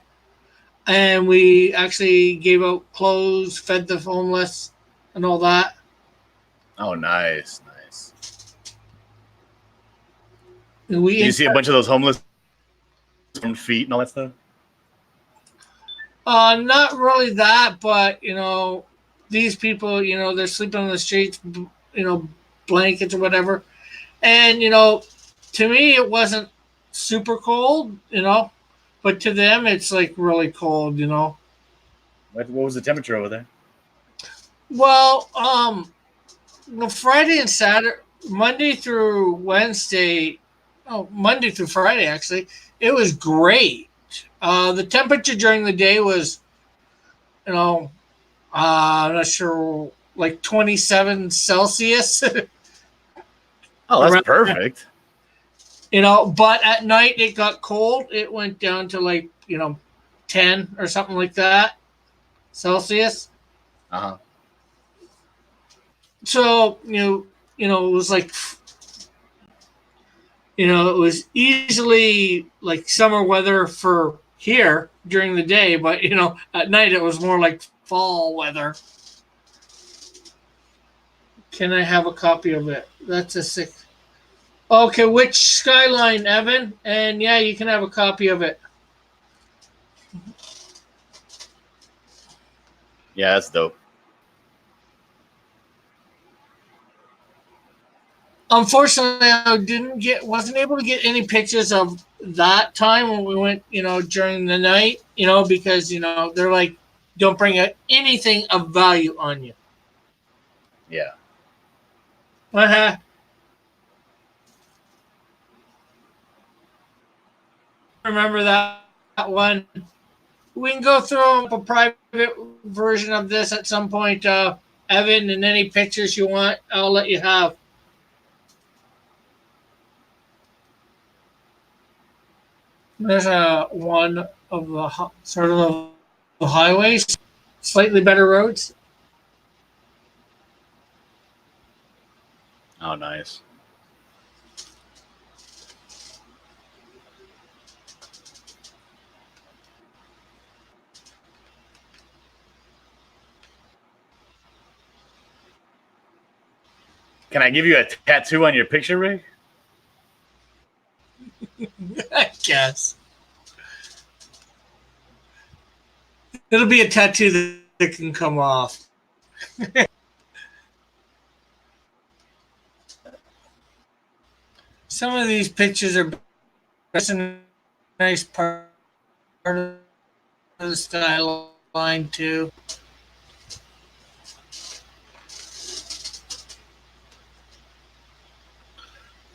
and we actually gave out clothes, fed the homeless, and all that. Oh, nice, nice. And we Did you see a bunch of those homeless feet and all that stuff? not really that, but these people, they're sleeping on the streets, blankets or whatever, and to me it wasn't super cold, but to them it's like really cold. What was the temperature over there? Well, Friday and Saturday, Monday through Wednesday, oh, Monday through Friday actually, it was great. The temperature during the day was, I'm not sure, like 27 Celsius. Oh, that's Around, perfect. but at night it got cold. It went down to like, 10 or something like that Celsius. Uh-huh. So, it was like, it was easily like summer weather for here during the day, but, at night it was more like fall weather. Can I have a copy of it? That's a sick. Okay, which skyline, Evan? And yeah, you can have a copy of it. Yeah, that's dope. Unfortunately, I wasn't able to get any pictures of that time when we went, during the night, because they're like, don't bring anything of value on you. Yeah. Uh-huh. Remember that one? We can go through a private version of this at some point, Evan, and any pictures you want, I'll let you have. There's one of the sort of the highways, slightly better roads. Oh, nice. Can I give you a tattoo on your picture, Rick? I guess it'll be a tattoo that can come off. Some of these pictures are that's a nice part of the skyline too.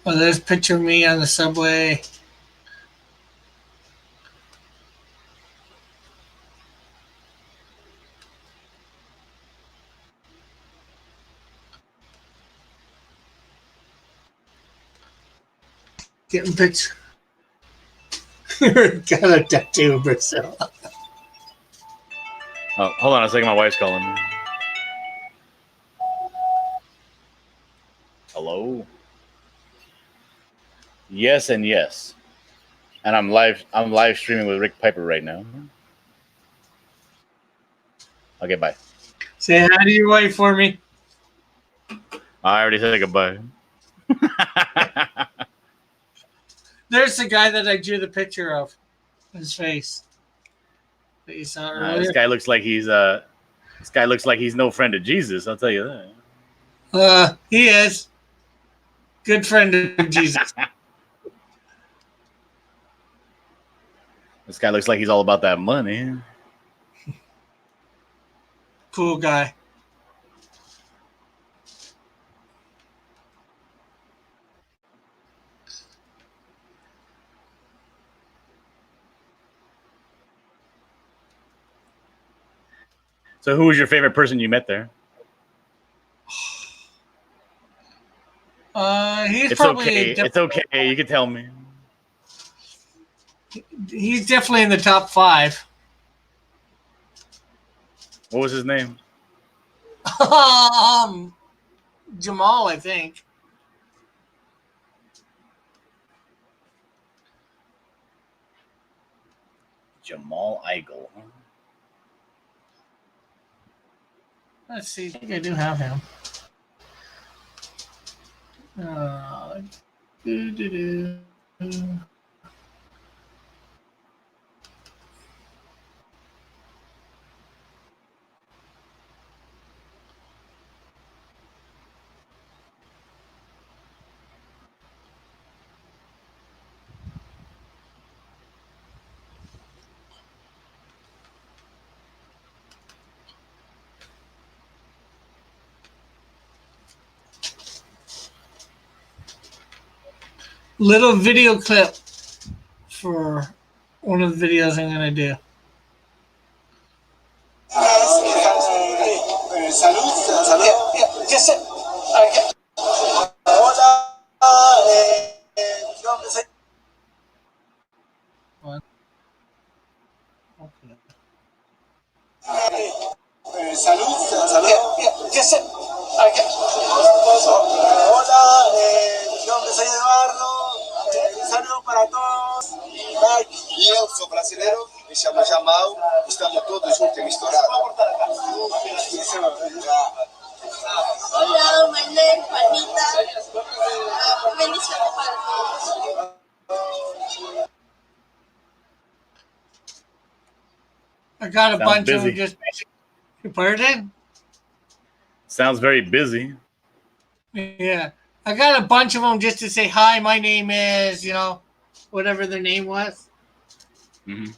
Oh, there's a picture of me on the subway. Getting pictures. Got a tattoo of Brazil. Oh, hold on a second. My wife's calling me. Hello? Yes and yes. And I'm live streaming with Rick Piper right now. Okay, bye. Say hi to your wife for me. I already said goodbye. There's the guy that I drew the picture of. His face. That you saw earlier. This guy looks like he's no friend of Jesus, I'll tell you that. He is. Good friend of Jesus. This guy looks like he's all about that money. Cool guy. So who was your favorite person you met there? He's It's probably okay. It's okay. You can tell me. he's definitely in the top 5. What was his name? Jamal, I think. Jamal Eichel. Let's see. I think I do have him. Doo-doo-doo. Little video clip for one of the videos I'm gonna do. Salud, salud. Just hola, yo empecé. Okay. Salud, salud. Just hola, yo soy Eduardo. Un saludo para todos. E eu sou brasileiro, me chamo Jamal, estamos todos juntos e misturados. Hola, Manuel, Juanita. Bendiciones para todos. I got a Sounds bunch busy. of them just. Pardon? Sounds very busy. Yeah. I got a bunch of them just to say, hi, my name is, whatever their name was. Mm-hmm.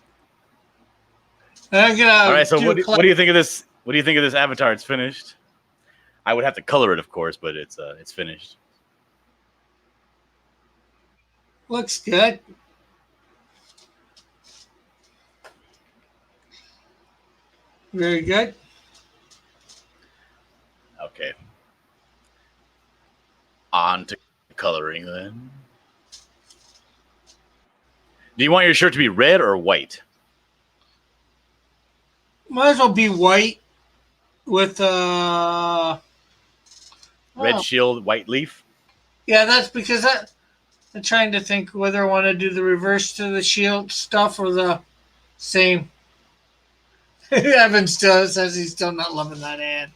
I'm gonna All right. So do what a do you think of this? What do you think of this avatar? It's finished. I would have to color it, of course, but it's finished. Looks good. Very good. Okay. On to coloring then. Do you want your shirt to be red or white? Might as well be white with Red shield, white leaf. Yeah, that's because I'm trying to think whether I want to do the reverse to the shield stuff or the same. Evan still says he's still not loving that ad.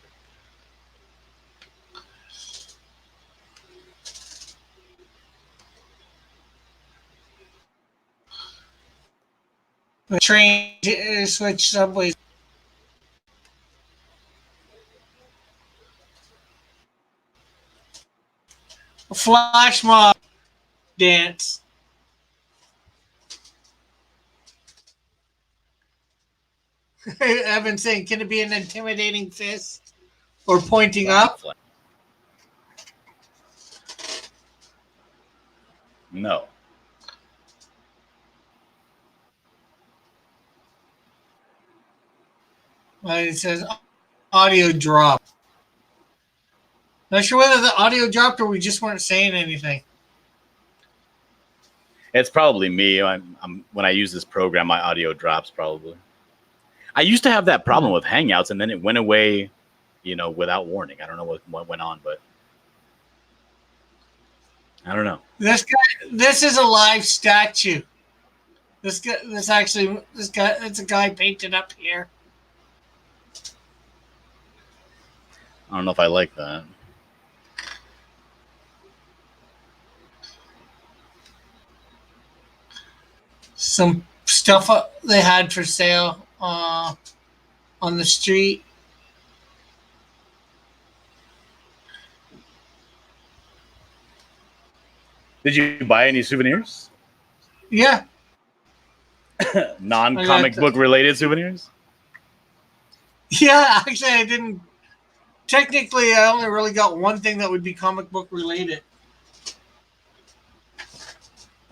The train switch subways. A flash mob dance. Evan saying, can it be an intimidating fist or pointing up? No. It says audio drop. Not sure whether the audio dropped or we just weren't saying anything. It's probably me. I'm when I use this program, my audio drops probably. I used to have that problem with Hangouts, and then it went away, without warning. I don't know what went on, but I don't know. This is a live statue. It's a guy painted up here. I don't know if I like that. Some stuff they had for sale on the street. Did you buy any souvenirs? Yeah. Non-comic book related souvenirs? Yeah, actually I didn't. Technically, I only really got one thing that would be comic book related.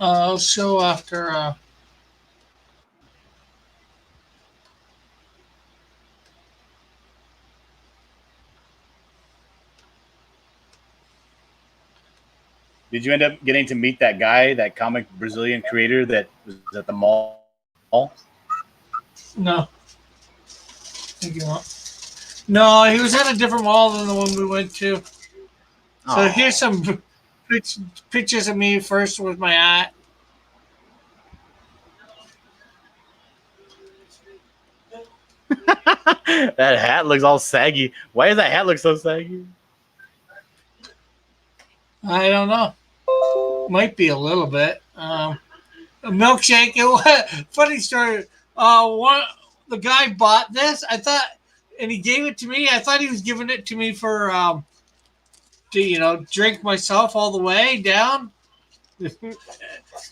I'll show after. Did you end up getting to meet that guy, that comic Brazilian creator that was at the mall? No. Think you want- No, he was at a different mall than the one we went to. So Aw. here's some pictures of me first with my hat. That hat looks all saggy. Why does that hat look so saggy? I don't know. Might be a little bit. A milkshake. It was funny story. The guy bought this. I thought, and he gave it to me. I thought he was giving it to me for to drink myself all the way down. And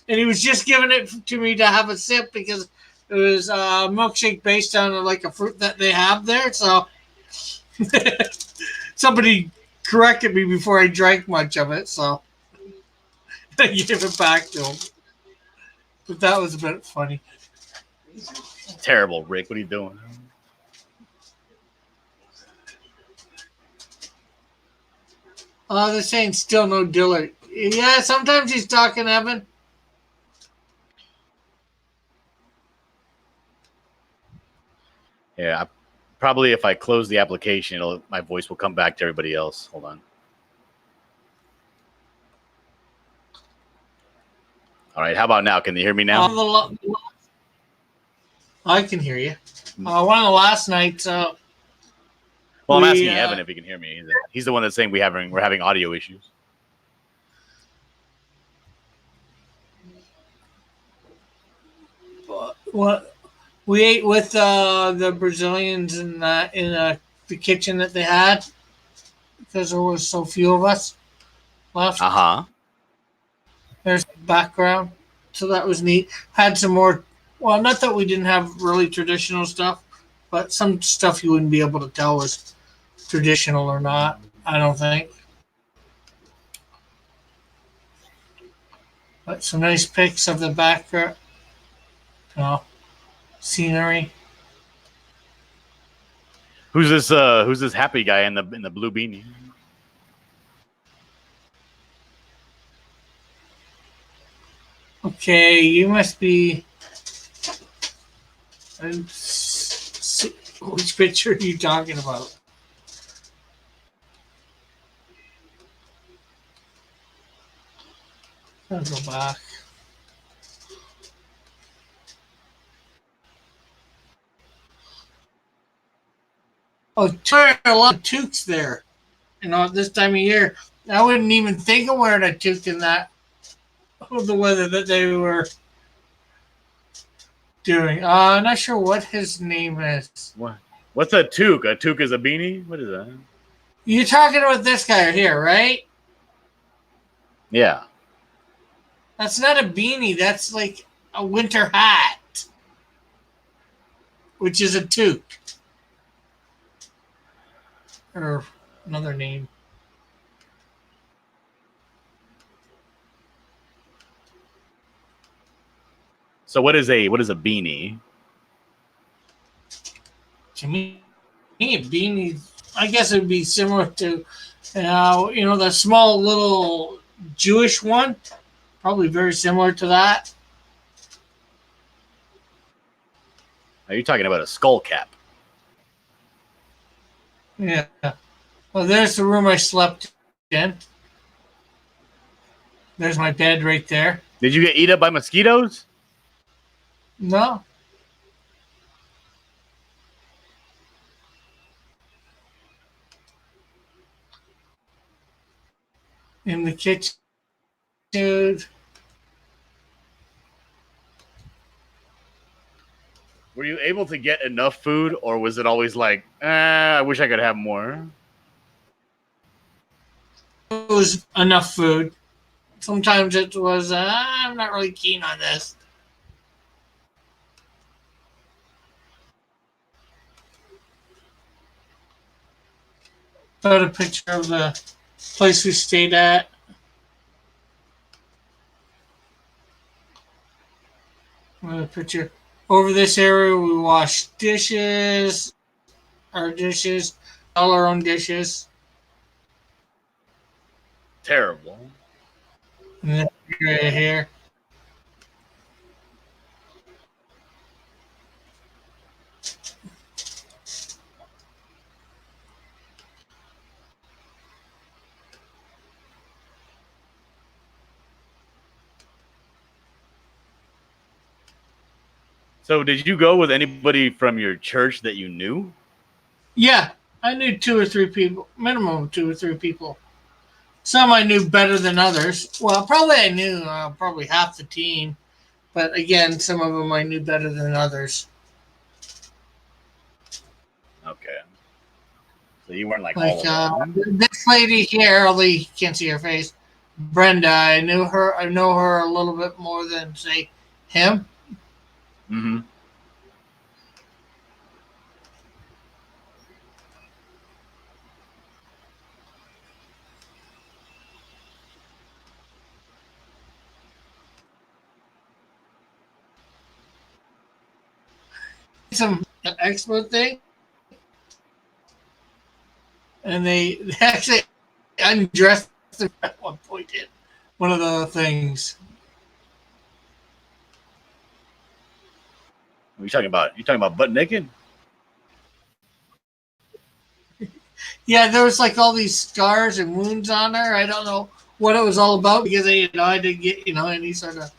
he was just giving it to me to have a sip because it was a milkshake based on like a fruit that they have there. So somebody corrected me before I drank much of it, so I gave it back to him. But that was a bit funny. Terrible, Rick. What are you doing? They're saying still no Dillard. Yeah, sometimes he's talking, Evan. Yeah, probably if I close the application, my voice will come back to everybody else. Hold on. All right, how about now? Can you hear me now? I can hear you. One of the last nights. Well, I'm asking Evan if he can hear me. He's the one that's saying we're having audio issues. What we ate with the Brazilians in the kitchen that they had because there was so few of us left. There's the background, so that was neat. Had some more. Well, not that we didn't have really traditional stuff, but some stuff you wouldn't be able to tell was traditional or not. I don't think. But some nice pics of the background. Scenery. Who's this happy guy in the blue beanie? Okay, you must be. Which picture are you talking about? I'll go back. Oh, there are a lot of toques there. This time of year. I wouldn't even think of wearing a toque in that. The weather that they were doing. I'm not sure what his name is. What? What's a toque? A toque is a beanie? What is that? You're talking about this guy here, right? Yeah. That's not a beanie. That's like a winter hat, which is a toque. Or another name. So what is a beanie? To me, a beanie, I guess it would be similar to, the small little Jewish one. Probably very similar to that. Are you talking about a skull cap? Yeah. Well, there's the room I slept in. There's my bed right there. Did you get eaten up by mosquitoes? No. In the kitchen, dude. Were you able to get enough food, or was it always like, I wish I could have more? It was enough food. Sometimes it was, I'm not really keen on this. Got a picture of the place we stayed at. Another picture. Over this area, we wash dishes, all our own dishes. Terrible. in this area here. So, did you go with anybody from your church that you knew? Yeah, I knew 2 or 3 people, minimum 2 or 3 people. Some I knew better than others. Well, probably I knew probably half the team, but again, some of them I knew better than others. Okay. So you weren't like all Like alone. this lady here, although you can't see her face, Brenda. I knew her. I know her a little bit more than say him. Mm-hmm. Some expo thing, and they actually undressed him at one point in one of the things. What are you talking about? You talking about butt naked? Yeah, there was like all these scars and wounds on her. I don't know what it was all about because I didn't get any sort of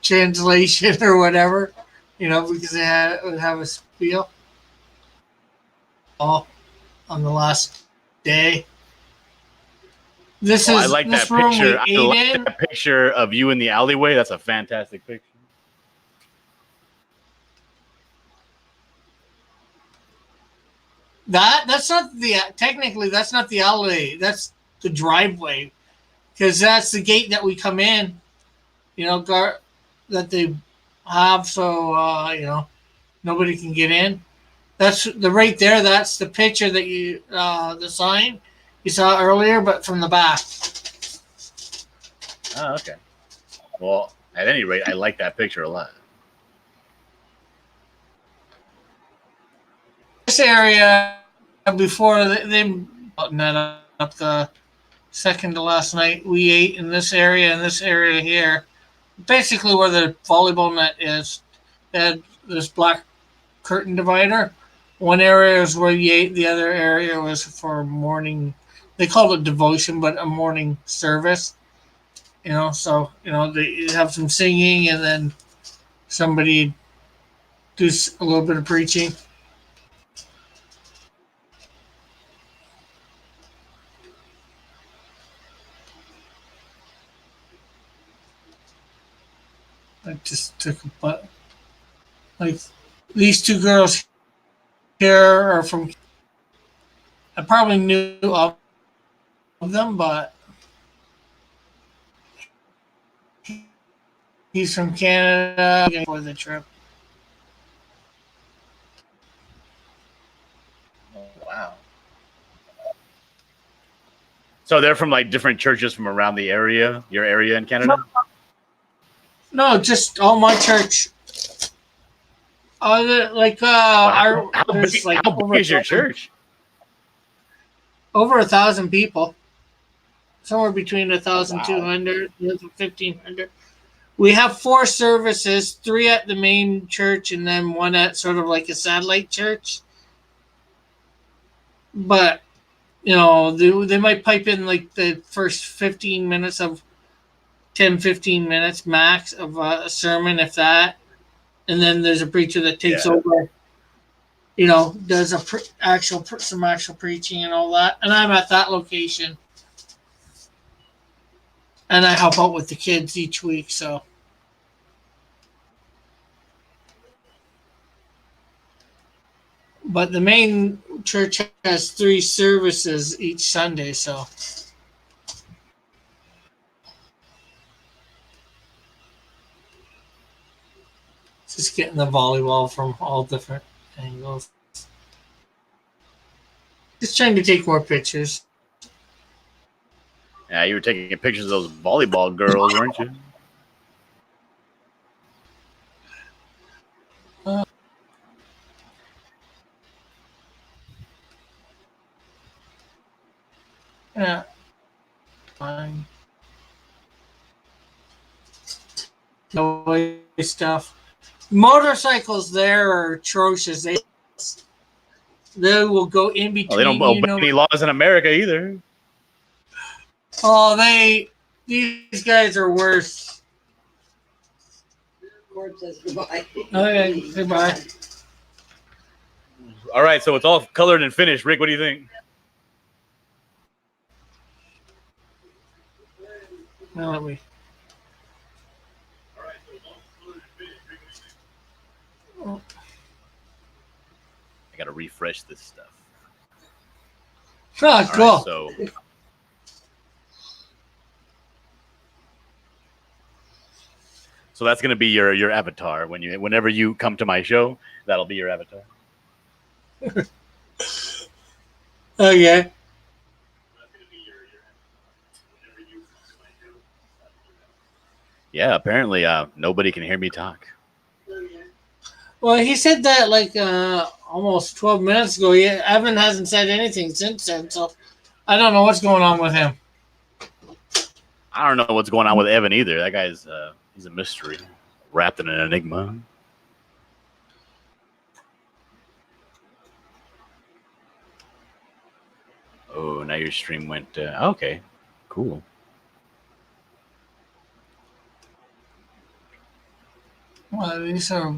translation or whatever, because they would have a spiel all on the last day. This Oh, I is like this that room picture. we I ate like in. that picture of you in the alleyway. That's a fantastic picture. That's not the technically that's not the alleyway. That's the driveway because that's the gate that we come in. That they have so nobody can get in. That's the right there. That's the picture that the sign you saw earlier, but from the back. Oh, okay. Well, at any rate, I like that picture a lot. This area before they net up the second to last night, we ate in this area and this area here, basically where the volleyball net is. They had this black curtain divider. One area is where you ate. The other area was for morning. They called it devotion, but a morning service. So they have some singing and then somebody do a little bit of preaching. I just took a butt. Like these 2 girls here are from. I probably knew of them, but he's from Canada for the trip. Oh, wow. So they're from like different churches from around the area, your area in Canada? No, just all my church. Like Well, there's like how big is your church? over 1,000 people, somewhere between Oh, wow. 1,200 and 1,500. We have 4 services, 3 at the main church, and then one at sort of like a satellite church. But they might pipe in like the first 15 minutes of 10, 15 minutes max of a sermon, if that. And then there's a preacher that takes over, does some actual preaching and all that. And I'm at that location. And I help out with the kids each week. So, but the main church has 3 services each Sunday. So, just getting the volleyball from all different angles. Just trying to take more pictures. Yeah, you were taking pictures of those volleyball girls, weren't you? Yeah, fine. giveaway stuff. Motorcycles there are atrocious. They will go in between. Well, they don't obey any laws in America either. Oh, these guys are worse. Gord says goodbye. Okay, goodbye. All right, so it's all colored and finished. Rick, what do you think? Now let me. I gotta refresh this stuff. Oh, All cool. right, so that's gonna be your avatar whenever you come to my show. That'll be your avatar. Okay. Yeah, apparently nobody can hear me talk. Well, he said that like almost 12 minutes ago. Evan hasn't said anything since then, so I don't know what's going on with him. I don't know what's going on with Evan either. That guy's he's a mystery, wrapped in an enigma. Oh, now your stream went. Okay, cool. Well, these are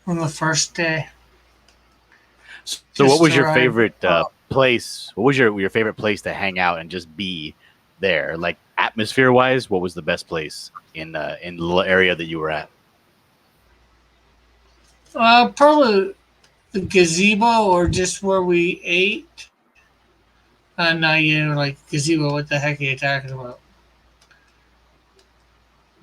from the first day. So, what was your arrived. favorite place? What was your favorite place to hang out and just be there? Like atmosphere wise, what was the best place in the little area that you were at? Probably the gazebo or just where we ate. Now you like gazebo. What the heck are you talking about?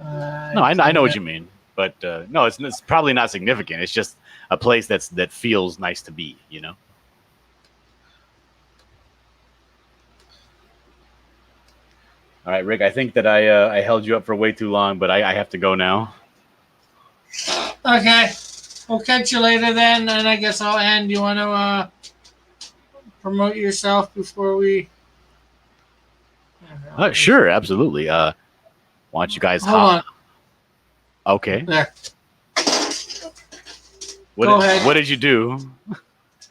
No, I know what you mean, but no, it's probably not significant. It's just a place that feels nice to be, you know. All right, Rick. I think that I held you up for way too long, but I have to go now. Okay, we'll catch you later then, and I guess I'll end. You want to promote yourself before we? Sure, absolutely. Why don't you guys Hold on. Okay. There. What Go ahead. What did you do?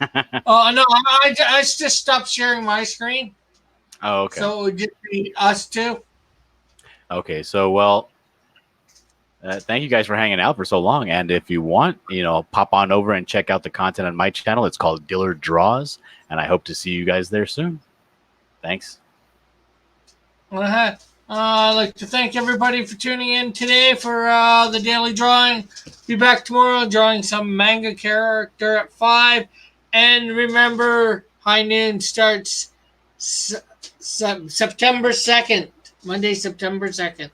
Oh no, I just stopped sharing my screen, Oh, okay. so it would just be us two. Okay, so well, thank you guys for hanging out for so long. And if you want, pop on over and check out the content on my channel. It's called Dillard Draws, and I hope to see you guys there soon. Thanks. I'd like to thank everybody for tuning in today for the daily drawing. Be back tomorrow drawing some manga character at 5. And remember, High Noon starts September 2nd. Monday, September 2nd.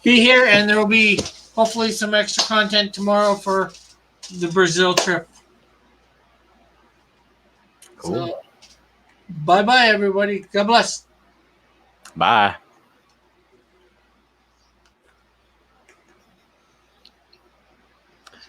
Be here, and there will be hopefully some extra content tomorrow for the Brazil trip. Cool. So, bye-bye, everybody. God bless. Bye.